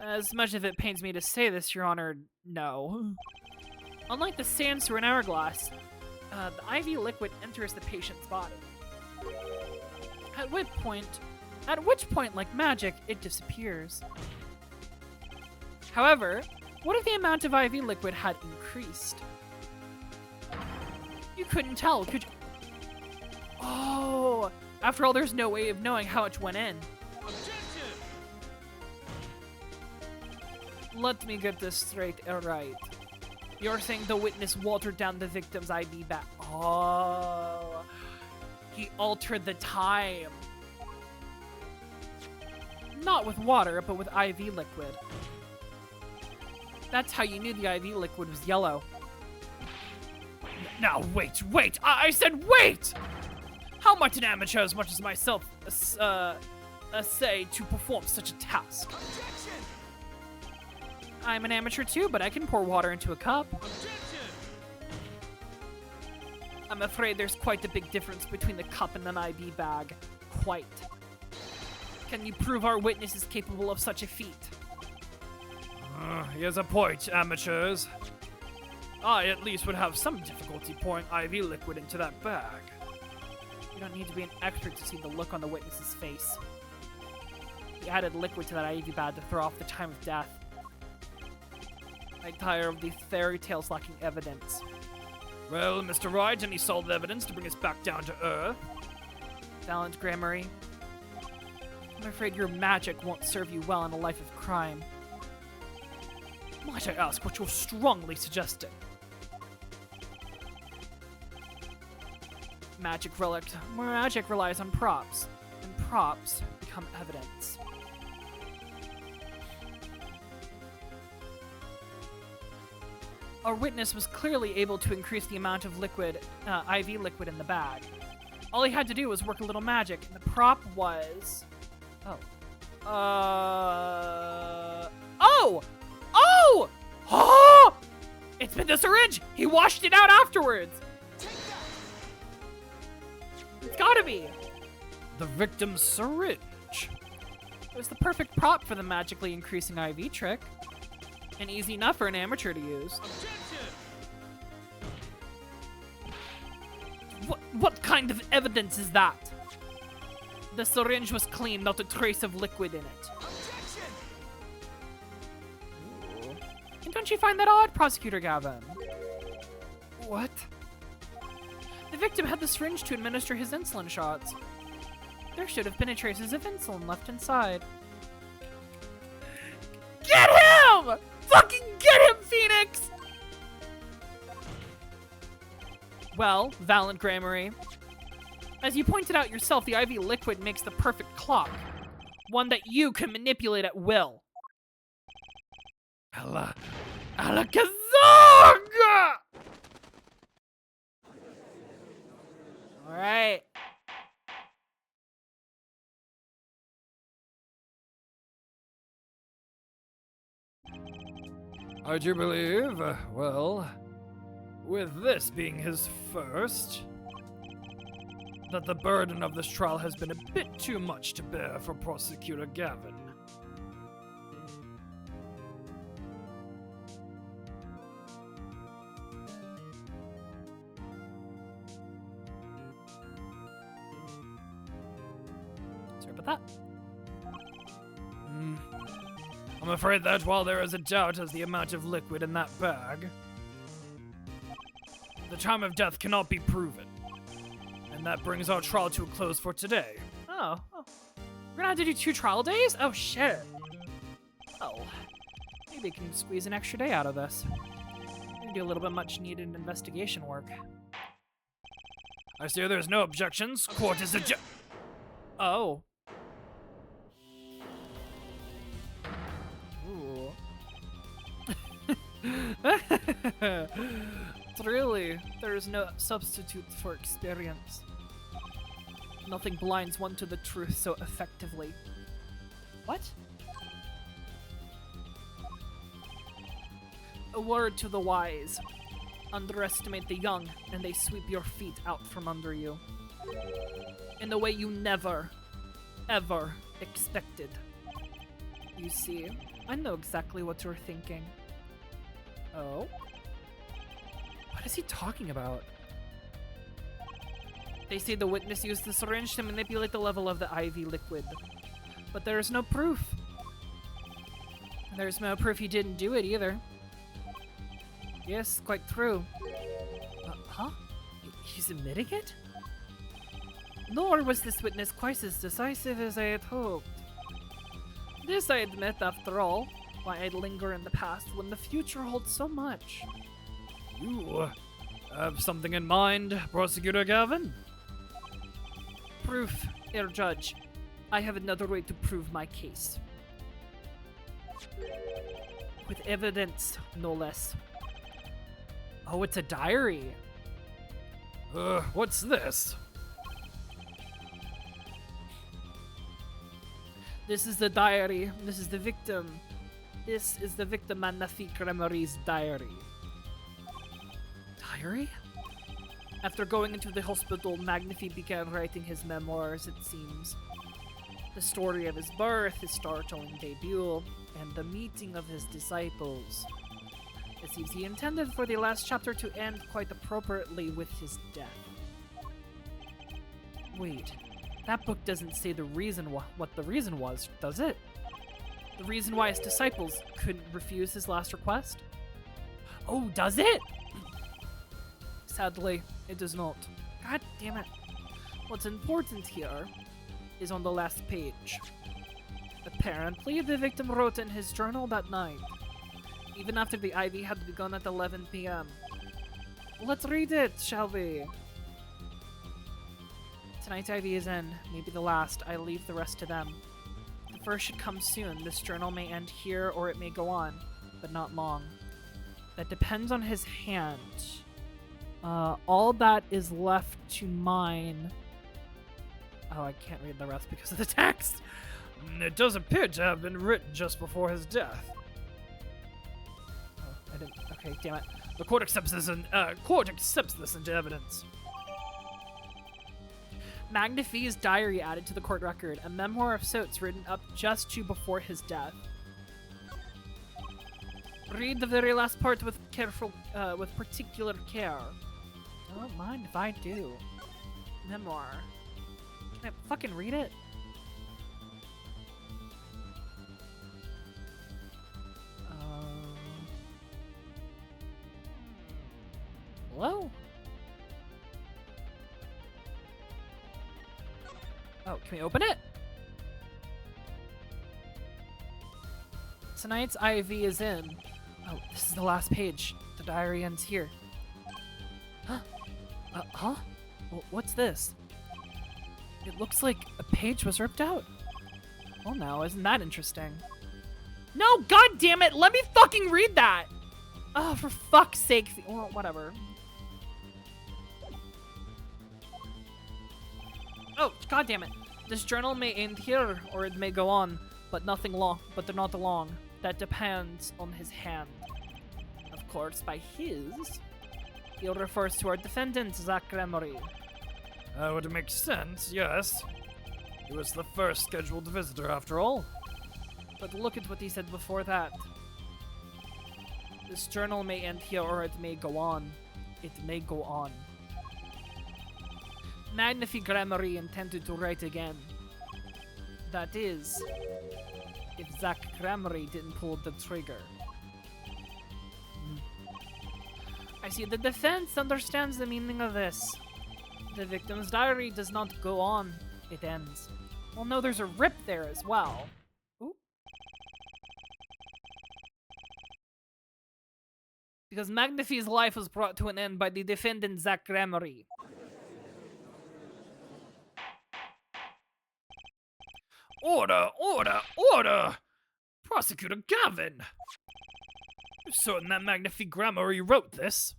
As much as it pains me to say this, Your Honor, no. Unlike the sands through an hourglass, the IV liquid enters the patient's body. At which point, like magic, it disappears. However, what if the amount of IV liquid had increased? You couldn't tell, could you? Oh! After all, there's no way of knowing how much went in. Objection! Let me get this straight, alright. You're saying the witness watered down the victim's IV bag. Oh. He altered the time. Not with water, but with IV liquid. That's how you knew the IV liquid was yellow. Now, wait! I said wait! How might an amateur as much as myself say to perform such a task? Objection! I'm an amateur too, but I can pour water into a cup. Objection! I'm afraid there's quite a big difference between the cup and an IV bag. Quite. Can you prove our witness is capable of such a feat? He has a point, amateurs. I at least would have some difficulty pouring IV liquid into that bag. You don't need to be an expert to see the look on the witness's face. He added liquid to that IV bag to throw off the time of death. I tire of these fairy tales lacking evidence. Well, Mr. Wright, any solid evidence to bring us back down to earth? Valiant Grammary, I'm afraid your magic won't serve you well in a life of crime. Might I ask what you're strongly suggesting? Magic relies on props, and props become evidence. Our witness was clearly able to increase the amount of liquid, IV liquid in the bag. All he had to do was work a little magic, and the prop was... Oh. Oh! Oh! It's been the syringe! He washed it out afterwards! It's gotta be! The victim's syringe. It was the perfect prop for the magically increasing IV trick. And easy enough for an amateur to use. What kind of evidence is that? The syringe was clean, not a trace of liquid in it. Ooh. And don't you find that odd, Prosecutor Gavin? What? The victim had the syringe to administer his insulin shots. There should have been traces of insulin left inside. Get him! Fucking get him, Phoenix! Well, Valiant Grammary, as you pointed out yourself, the IV liquid makes the perfect clock. One that you can manipulate at will. Alakazam! Alright. I do believe, well, with this being his first, that the burden of this trial has been a bit too much to bear for Prosecutor Gavin. Sorry about that. I'm afraid that while there is a doubt as the amount of liquid in that bag, the time of death cannot be proven. And that brings our trial to a close for today. Oh. We're gonna have to do 2 trial days? Oh, shit. Oh. Maybe I can squeeze an extra day out of this. Maybe do a little bit much needed investigation work. I see there's no objections. Court is adjourned. Oh. Ooh. Really, there is no substitute for experience. Nothing blinds one to the truth so effectively. What? A word to the wise. Underestimate the young, and they sweep your feet out from under you. In a way you never, ever expected. You see, I know exactly what you're thinking. Oh? What is he talking about? They say the witness used the syringe to manipulate the level of the IV liquid. But there is no proof. There's no proof he didn't do it either. Yes, quite true. Huh? He's admitting it? Nor was this witness quite as decisive as I had hoped. This I admit, after all, why I'd linger in the past when the future holds so much. You have something in mind, Prosecutor Gavin? Proof, Herr Judge. I have another way to prove my case. With evidence, no less. Oh, it's a diary. What's this? This is the diary. This is the victim. This is the victim Magnifique Grammary's diary. Diary? After going into the hospital, Magnifique began writing his memoirs, it seems. The story of his birth, his startling debut, and the meeting of his disciples. It seems he intended for the last chapter to end quite appropriately with his death. Wait, That book doesn't say the reason what the reason was, does it? The reason why his disciples couldn't refuse his last request? Oh, does it? Sadly, it does not. God damn it. What's important here is on the last page. Apparently, the victim wrote in his journal that night, even after the IV had begun at 11 p.m. Let's read it, shall we? Tonight's IV is in, maybe the last. I leave the rest to them. The first should come soon. This journal may end here or it may go on, but not long. That depends on his hand. All that is left to mine. Oh, I can't read the rest because of the text. It does appear to have been written just before his death. Oh, I didn't. Okay, damn it. The court accepts this into evidence. Magnifi's diary added to the court record, a memoir of sorts written up just before his death. Read the very last part with particular care. I don't mind if I do. Memoir. Can I fucking read it? Hello? Oh, can we open it? Tonight's IV is in. Oh, this is the last page. The diary ends here. Huh? Huh? What's this? It looks like a page was ripped out. Well, now, isn't that interesting? No, god damn it! Let me fucking read that! Oh, for fuck's sake. Well, whatever. Oh, god damn it. This journal may end here, or it may go on, but not long. That depends on his hand. Of course, by his, he refers to our defendant, Zach Gremory. That would make sense, yes. He was the first scheduled visitor, after all. But look at what he said before that. This journal may end here, or it may go on. It may go on. Magnifi Gremory intended to write again. That is, if Zach Gremory didn't pull the trigger. I see the defense understands the meaning of this. The victim's diary does not go on, it ends. Well, no, there's a rip there as well. Ooh. Because Magnifi's life was brought to an end by the defendant, Zach Gremory. Order! Order! Order! Prosecutor Gavin! You're certain that Magnifi Gremory wrote this?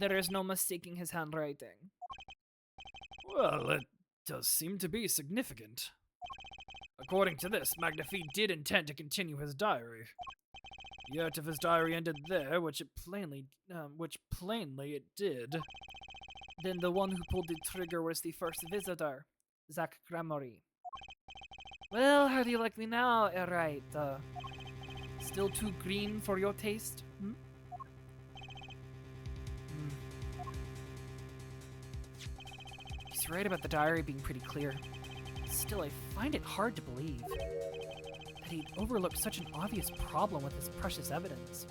There is no mistaking his handwriting. Well, it does seem to be significant. According to this, Magnifi did intend to continue his diary. Yet if his diary ended there, which plainly it did, then the one who pulled the trigger was the first visitor, Zach Gremory. Well, how do you like me now, alright? Still too green for your taste? He's right about the diary being pretty clear. Still, I find it hard to believe that he'd overlooked such an obvious problem with his precious evidence.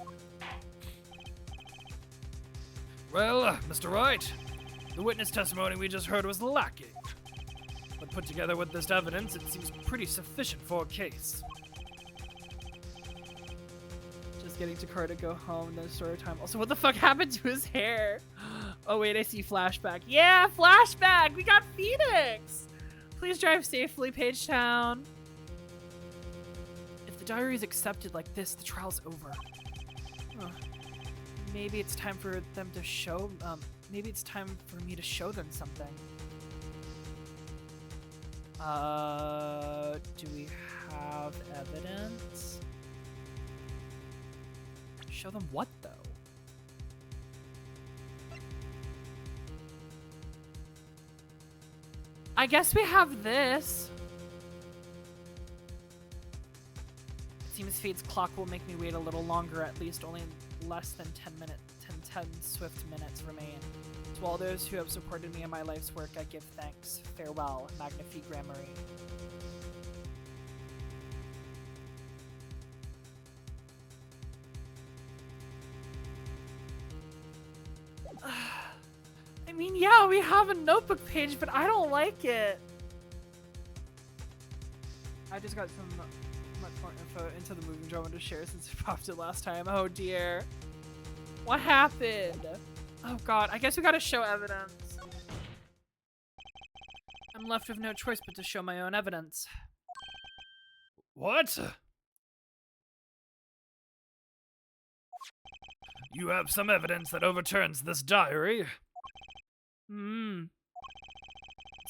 Well, Mr. Wright, the witness testimony we just heard was lacking. But put together with this evidence, it seems pretty sufficient for a case. Just getting Takara to go home, no story time. Also, what the fuck happened to his hair? Oh wait, I see flashback. Yeah, flashback! We got Phoenix! Please drive safely, Page Town. If the diary is accepted like this, the trial's over. Maybe it's time for them to show, maybe it's time for me to show them something. Do we have evidence? Show them what, though? I guess we have this. It seems Fate's clock will make me wait a little longer, at least only less than 10 swift minutes remain. To all those who have supported me in my life's work, I give thanks. Farewell, Magnifique Gramarye. I mean, yeah, we have a notebook page, but I don't like it. I just got some much more info into the moving drone to share since we popped it last time. Oh dear. What happened? Oh god, I guess we gotta show evidence. I'm left with no choice but to show my own evidence. What? You have some evidence that overturns this diary? It's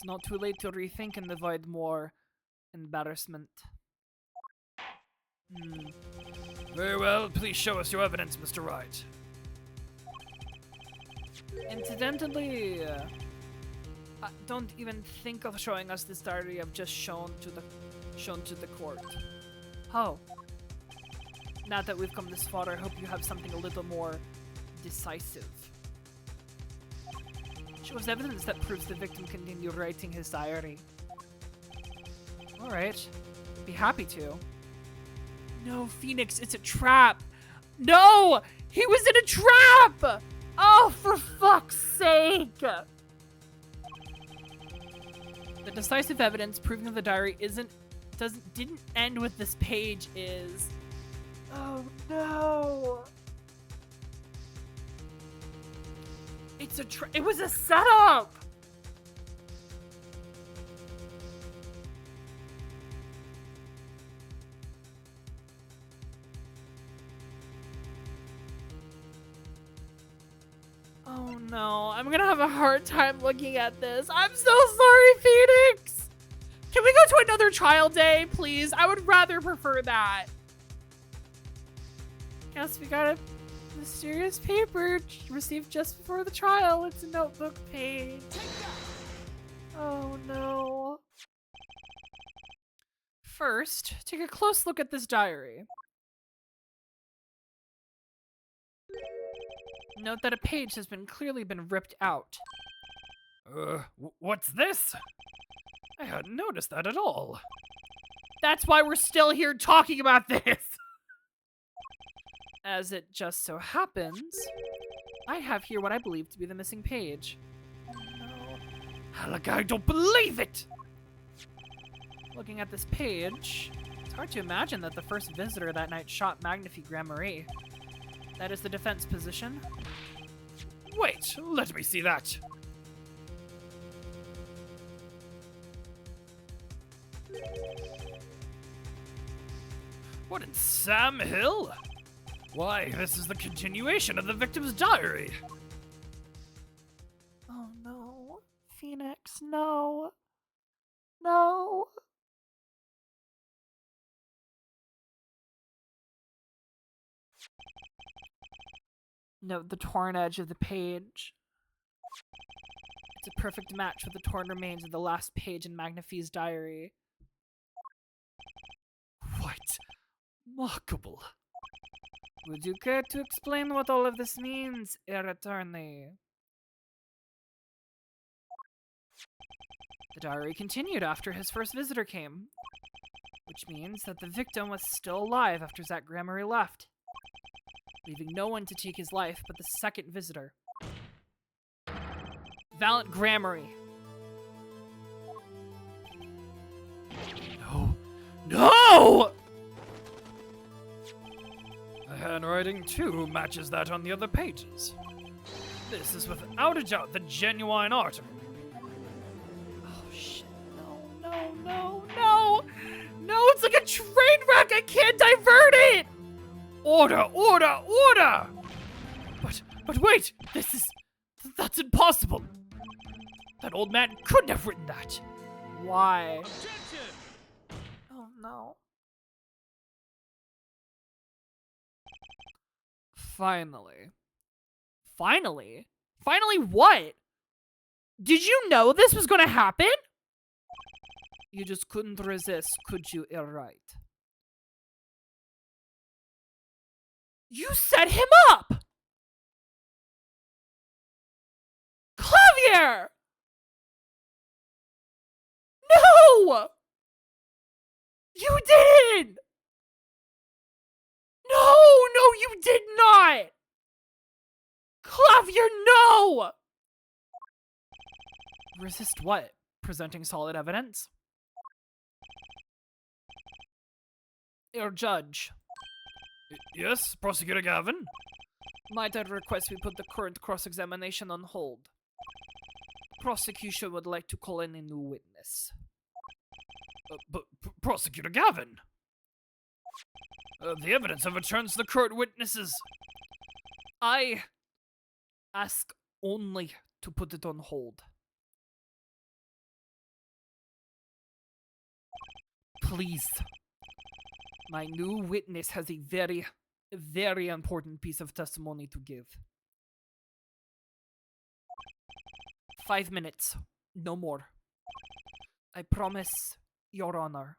not too late to rethink and avoid more embarrassment. Very well, please show us your evidence, Mr. Wright. Incidentally, don't even think of showing us this diary I've just shown to the court. Oh. Now that we've come this far, I hope you have something a little more decisive. Show us evidence that proves the victim continued writing his diary. Alright. Be happy to. No, Phoenix, it's a trap. No! He was in a trap! Oh, for fuck's sake! The decisive evidence proving the diary didn't end with this page is... Oh no! It was a setup! Oh no, I'm gonna have a hard time looking at this. I'm so sorry, Phoenix! Can we go to another trial day, please? I would rather prefer that. Guess we got a mysterious paper received just before the trial. It's a notebook page. Oh no. First, take a close look at this diary. Note that a page has clearly been ripped out. What's this? I hadn't noticed that at all. That's why we're still here talking about this. As it just so happens, I have here what I believe to be the missing page. Halleck, I don't believe it! Looking at this page, it's hard to imagine that the first visitor that night shot Magnifique Gramarye. That is the defense position. Wait, let me see that. What in Sam Hill? Why, this is the continuation of the victim's diary. Oh no. Phoenix, no. No. Note the torn edge of the page. It's a perfect match with the torn remains of the last page in Magnifique's diary. Quite remarkable. Would you care to explain what all of this means, Heir Attorney? The diary continued after his first visitor came, which means that the victim was still alive after Zach Gramarye left, leaving no one to take his life but the second visitor. Valiant Gramarye. No. No! The handwriting, too, matches that on the other pages. This is without a doubt the genuine article. Oh shit. No, no, no, no! No, it's like a train wreck! I can't divert it! Order, order, order! But wait! That's impossible! That old man couldn't have written that! Why? Objection! Oh no. Finally. Finally? Finally what? Did you know this was gonna happen? You just couldn't resist, could you, Heir Wright? You set him up! Clavier! No! You didn't! No, you did not! Clavier, no! Resist what? Presenting solid evidence? Your judge. Yes, Prosecutor Gavin? Might I request we put the current cross-examination on hold? Prosecution would like to call in a new witness. But Prosecutor Gavin! The evidence overturns the current witnesses. I ask only to put it on hold. Please. My new witness has a very, very important piece of testimony to give. 5 minutes. No more. I promise, Your Honor.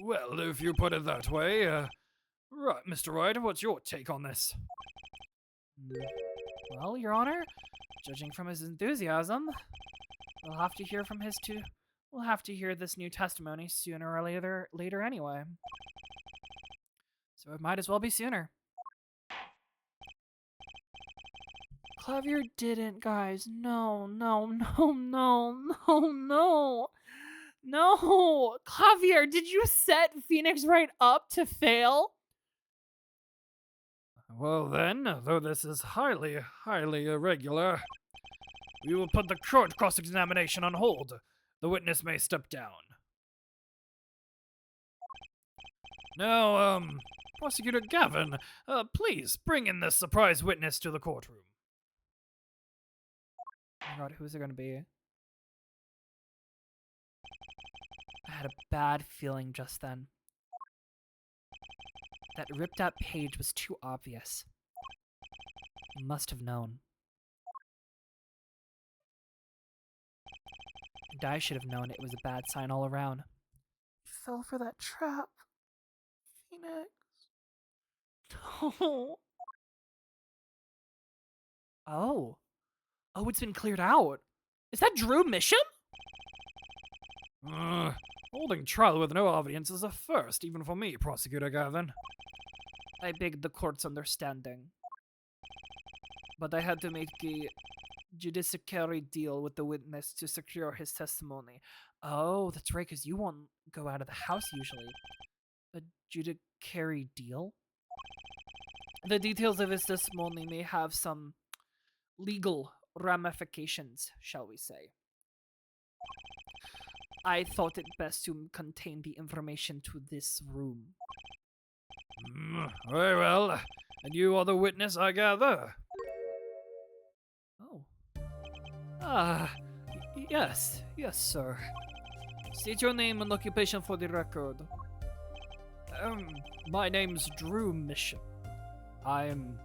Well, if you put it that way, right, Mr. Wright, what's your take on this? Well, Your Honor, judging from his enthusiasm, we'll have to hear from his two. We'll have to hear this new testimony sooner or later anyway. So it might as well be sooner. Clavier didn't, guys. No. No! Clavier, did you set Phoenix Wright up to fail? Well then, though this is highly irregular, we will put the current cross-examination on hold. The witness may step down. Now, Prosecutor Gavin, please bring in this surprise witness to the courtroom. Oh my god, who's it gonna be? I had a bad feeling just then. That ripped out page was too obvious. He must have known. And I should have known it was a bad sign all around. He fell for that trap. Phoenix. No. Oh, it's been cleared out. Is that Drew Misham? Holding trial with no audience is a first, even for me, Prosecutor Gavin. I begged the court's understanding. But I had to make a judiciary deal with the witness to secure his testimony. Oh, that's right, because you won't go out of the house usually. A judiciary deal? The details of his testimony may have some legal ramifications, shall we say. I thought it best to contain the information to this room. Very well. And you are the witness, I gather? Oh. Yes, sir. State your name and occupation for the record. My name's Drew Misham. I'm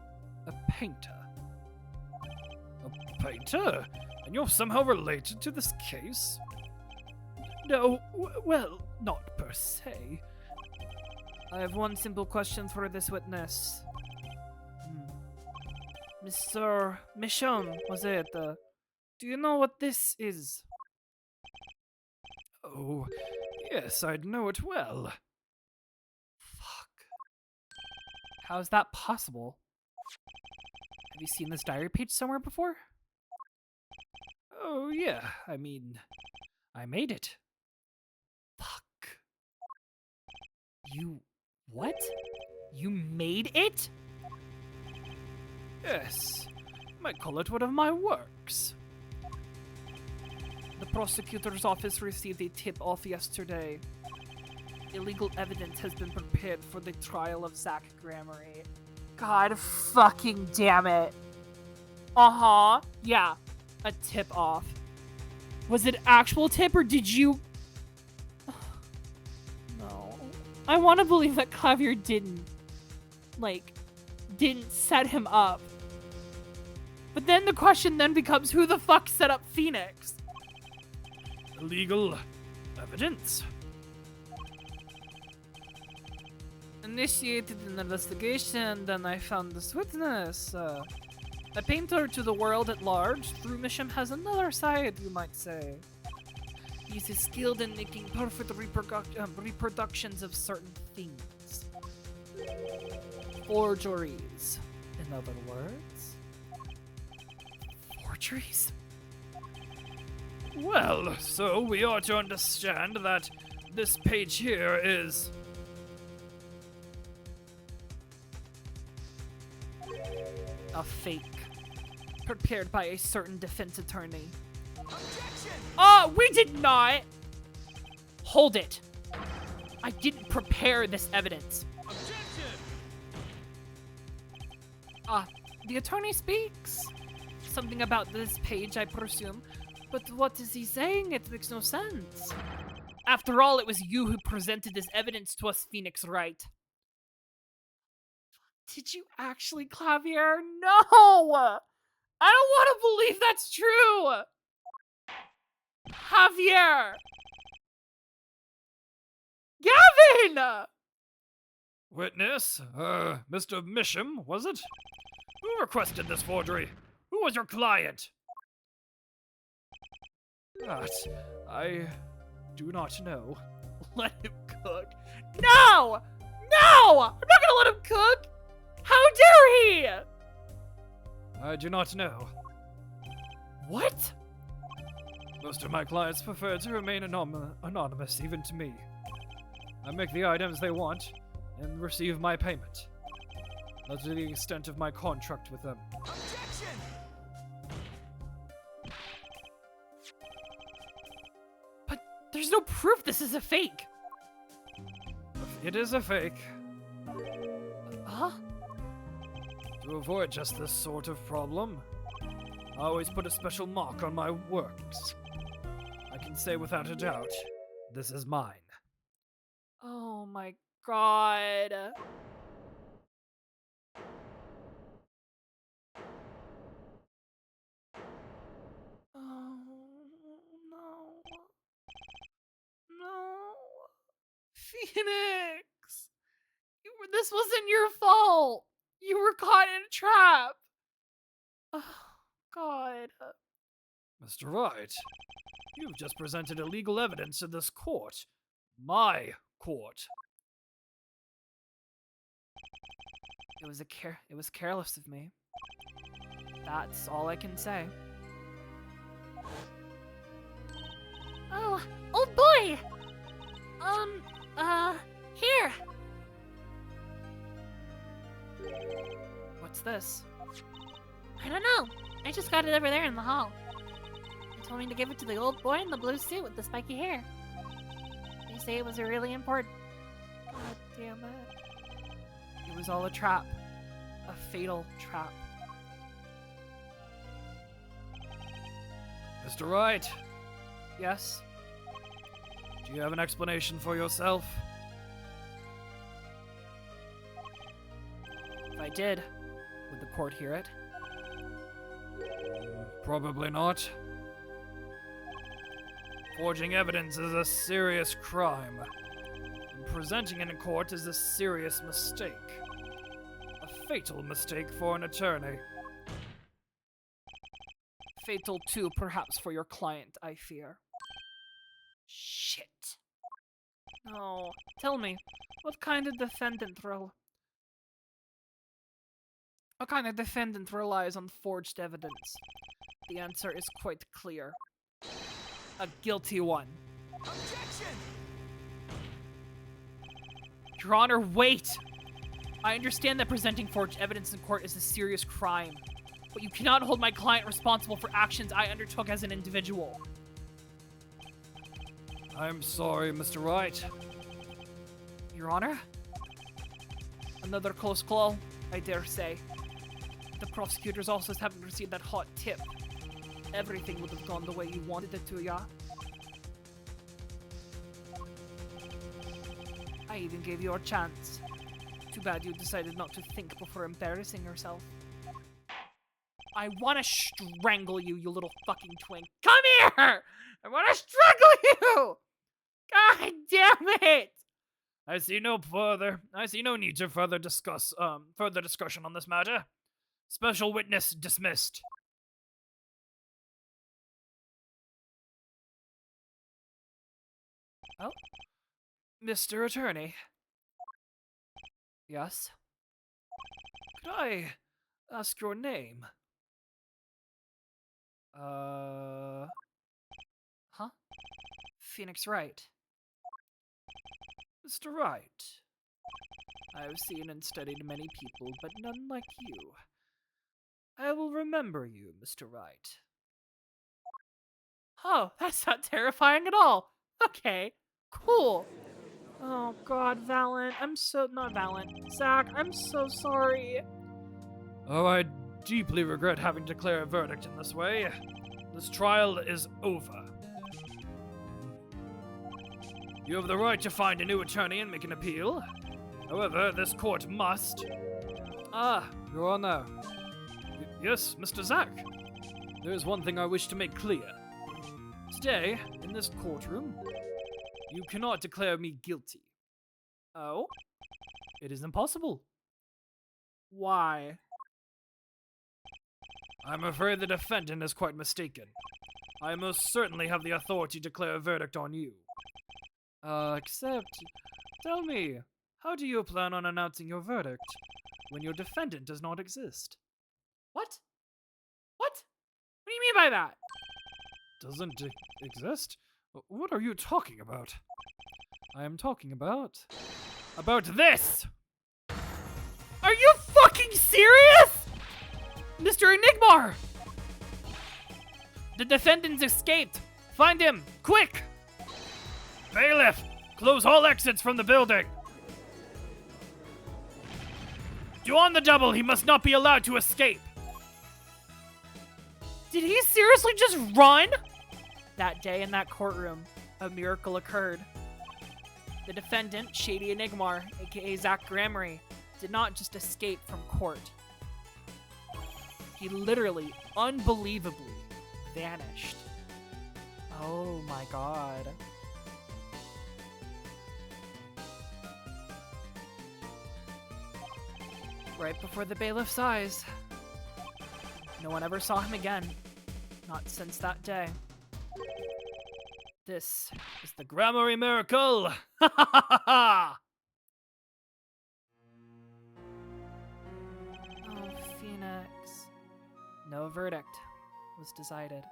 a painter. A painter? And you're somehow related to this case? No, well, not per se. I have one simple question for this witness. Mr. Misham, was it? Do you know what this is? Oh, yes, I'd know it well. Fuck. How is that possible? Have you seen this diary page somewhere before? Oh, yeah, I mean, I made it. Fuck. You... what? You made it? Yes, you might call it one of my works. The prosecutor's office received a tip-off yesterday. Illegal evidence has been prepared for the trial of Zach Gramery. God fucking damn it. Uh-huh. Yeah, a tip-off. Was it actual tip or did you... No. I want to believe that Clavier didn't set him up. But then the question then becomes, who the fuck set up Phoenix? Illegal evidence? initiated an investigation, then I found this witness. A painter to the world at large, through Misham has another side, you might say. He's skilled in making perfect reproductions of certain things. Forgeries, in other words. Forgeries? Well, so we are to understand that this page here is... A fake. Prepared by a certain defense attorney. Objection! We did not! Hold it. I didn't prepare this evidence. Objection! The attorney speaks. Something about this page, I presume. But what is he saying? It makes no sense. After all, it was you who presented this evidence to us, Phoenix Wright. Did you actually, Clavier? No! I don't want to believe that's true! Javier! Gavin! Witness? Mr. Misham, was it? Who requested this forgery? Who was your client? That I do not know. Let him cook. No! No! I'm not gonna let him cook! How dare he! I do not know. What? Most of my clients prefer to remain anonymous, even to me. I make the items they want and receive my payment. That's to the extent of my contract with them. Objection! There's no proof this is a fake. It is a fake. Huh? To avoid just this sort of problem, I always put a special mark on my works. I can say without a doubt, this is mine. Oh my god. Oh no. No. Phoenix! This wasn't your fault! You were caught in a trap! Oh, God. Mr. Wright, you've just presented illegal evidence in this court. My court. It was careless of me. That's all I can say. Oh, old boy! Here! What's this? I don't know. I just got it over there in the hall. They told me to give it to the old boy in the blue suit with the spiky hair. They say it was really important. God damn it. It was all a trap. A fatal trap. Mr. Wright, Yes? do you have an explanation for yourself? If I did, would the court hear it? Probably not. Forging evidence is a serious crime, and presenting it in court is a serious mistake. A fatal mistake for an attorney. Fatal too, perhaps, for your client, I fear. Shit. No. Tell me, what kind of defendant relies on forged evidence? The answer is quite clear. A guilty one. Objection! Your Honor, wait! I understand that presenting forged evidence in court is a serious crime, but you cannot hold my client responsible for actions I undertook as an individual. I'm sorry, Mr. Wright. Your Honor? Another close call, I dare say. The prosecutors also haven't received that hot tip. Everything would have gone the way you wanted it to, yeah? I even gave you a chance. Too bad you decided not to think before embarrassing yourself. I want to strangle you, you little fucking twink. Come here! I want to strangle you! God damn it! I see no need to further discussion on this matter. Special witness dismissed. Oh, Mr. Attorney. Yes? Could I ask your name? Huh? Phoenix Wright. Mr. Wright. I have seen and studied many people, but none like you. I will remember you, Mr. Wright. Oh, that's not terrifying at all. Okay, cool. Oh god, Valent. Not Valent. Zach, I'm so sorry. Oh, I deeply regret having to declare a verdict in this way. This trial is over. You have the right to find a new attorney and make an appeal. However, this court must... Your Honor. Yes, Mr. Zack. There is one thing I wish to make clear. Today, in this courtroom, you cannot declare me guilty. Oh? It is impossible. Why? I'm afraid the defendant is quite mistaken. I most certainly have the authority to declare a verdict on you. Except, tell me, how do you plan on announcing your verdict when your defendant does not exist? What? What? What do you mean by that? Doesn't exist? What are you talking about? I am talking about this! Are you fucking serious? Mr. Enigmar! The defendant escaped! Find him! Quick! Bailiff! Close all exits from the building! Do on the double, he must not be allowed to escape! Did he seriously just run? That day in that courtroom, a miracle occurred. The defendant, Shady Enigmar, aka Zach Gramery, did not just escape from court. He literally, unbelievably, vanished. Oh my god. Right before the bailiff's eyes. No one ever saw him again. Not since that day. This is the Grammary miracle! Ha ha ha ha! Oh, Phoenix. No verdict was decided.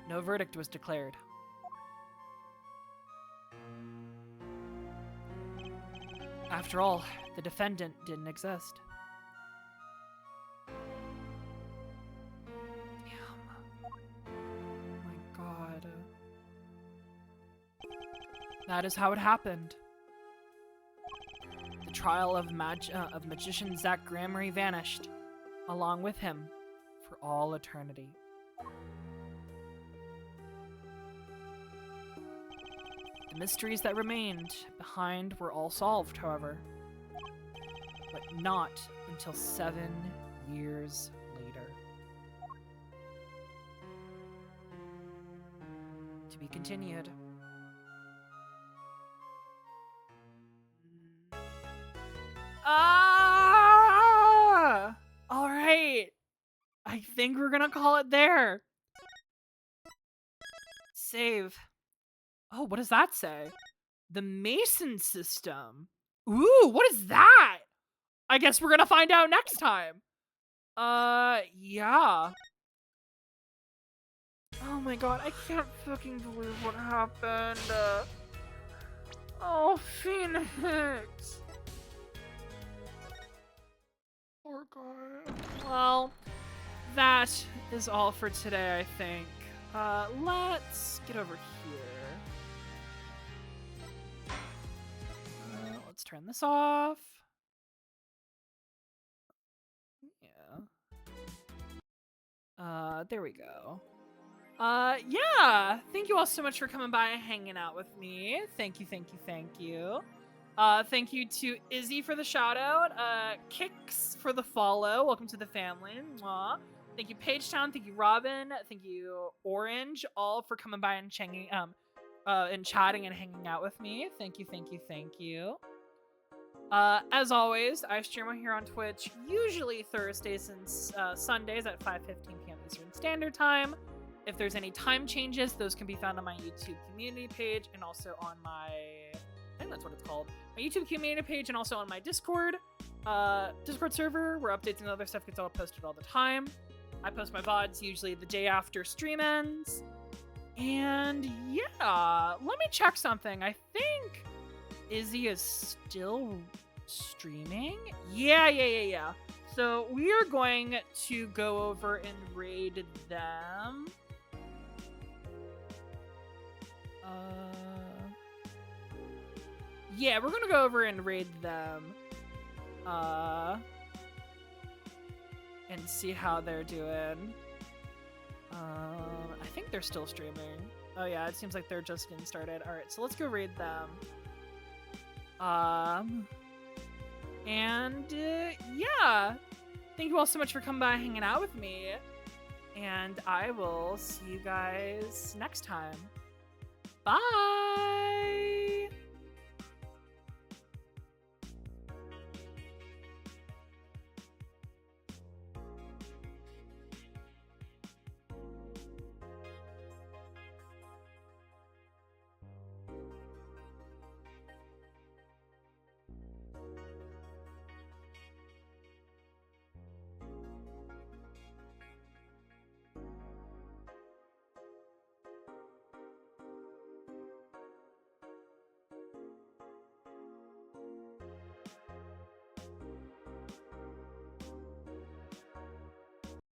No verdict was declared. After all, the defendant didn't exist. Damn. Oh my god. That is how it happened. The trial of magician Zach Gramery vanished, along with him, for all eternity. The mysteries that remained behind were all solved, however, but not until 7 years later. To be continued. All right. I think we're gonna call it there. Save. Oh, what does that say? The Mason system. Ooh, what is that? I guess we're gonna find out next time. Yeah. Oh my god, I can't fucking believe what happened. Oh, Phoenix. Poor guy. Well, that is all for today, I think. Let's get over here. Let's turn this off. Yeah. There we go. Yeah. Thank you all so much for coming by and hanging out with me. Thank you, thank you, thank you. Thank you to Izzy for the shout out. Kix for the follow. Welcome to the family. Mwah. Thank you, Pagetown. Thank you, Robin. Thank you, Orange, all for coming by and and chatting and hanging out with me. Thank you, thank you, thank you. As always, I stream here on Twitch, usually Thursdays and Sundays at 5:15 p.m. Eastern Standard Time. If there's any time changes, those can be found on my YouTube community page and also on my, I think that's what it's called, my YouTube community page and also on my Discord server, where updates and other stuff gets all posted all the time. I post my VODs usually the day after stream ends. And yeah, let me check something. I think Izzy is still streaming. Yeah. So we are going to go over and raid them. Yeah, we're gonna go over and raid them. And see how they're doing. I think they're still streaming. Oh yeah, it seems like they're just getting started. All right, so let's go raid them. Yeah. Thank you all so much for coming by and hanging out with me. And I will see you guys next time. Bye!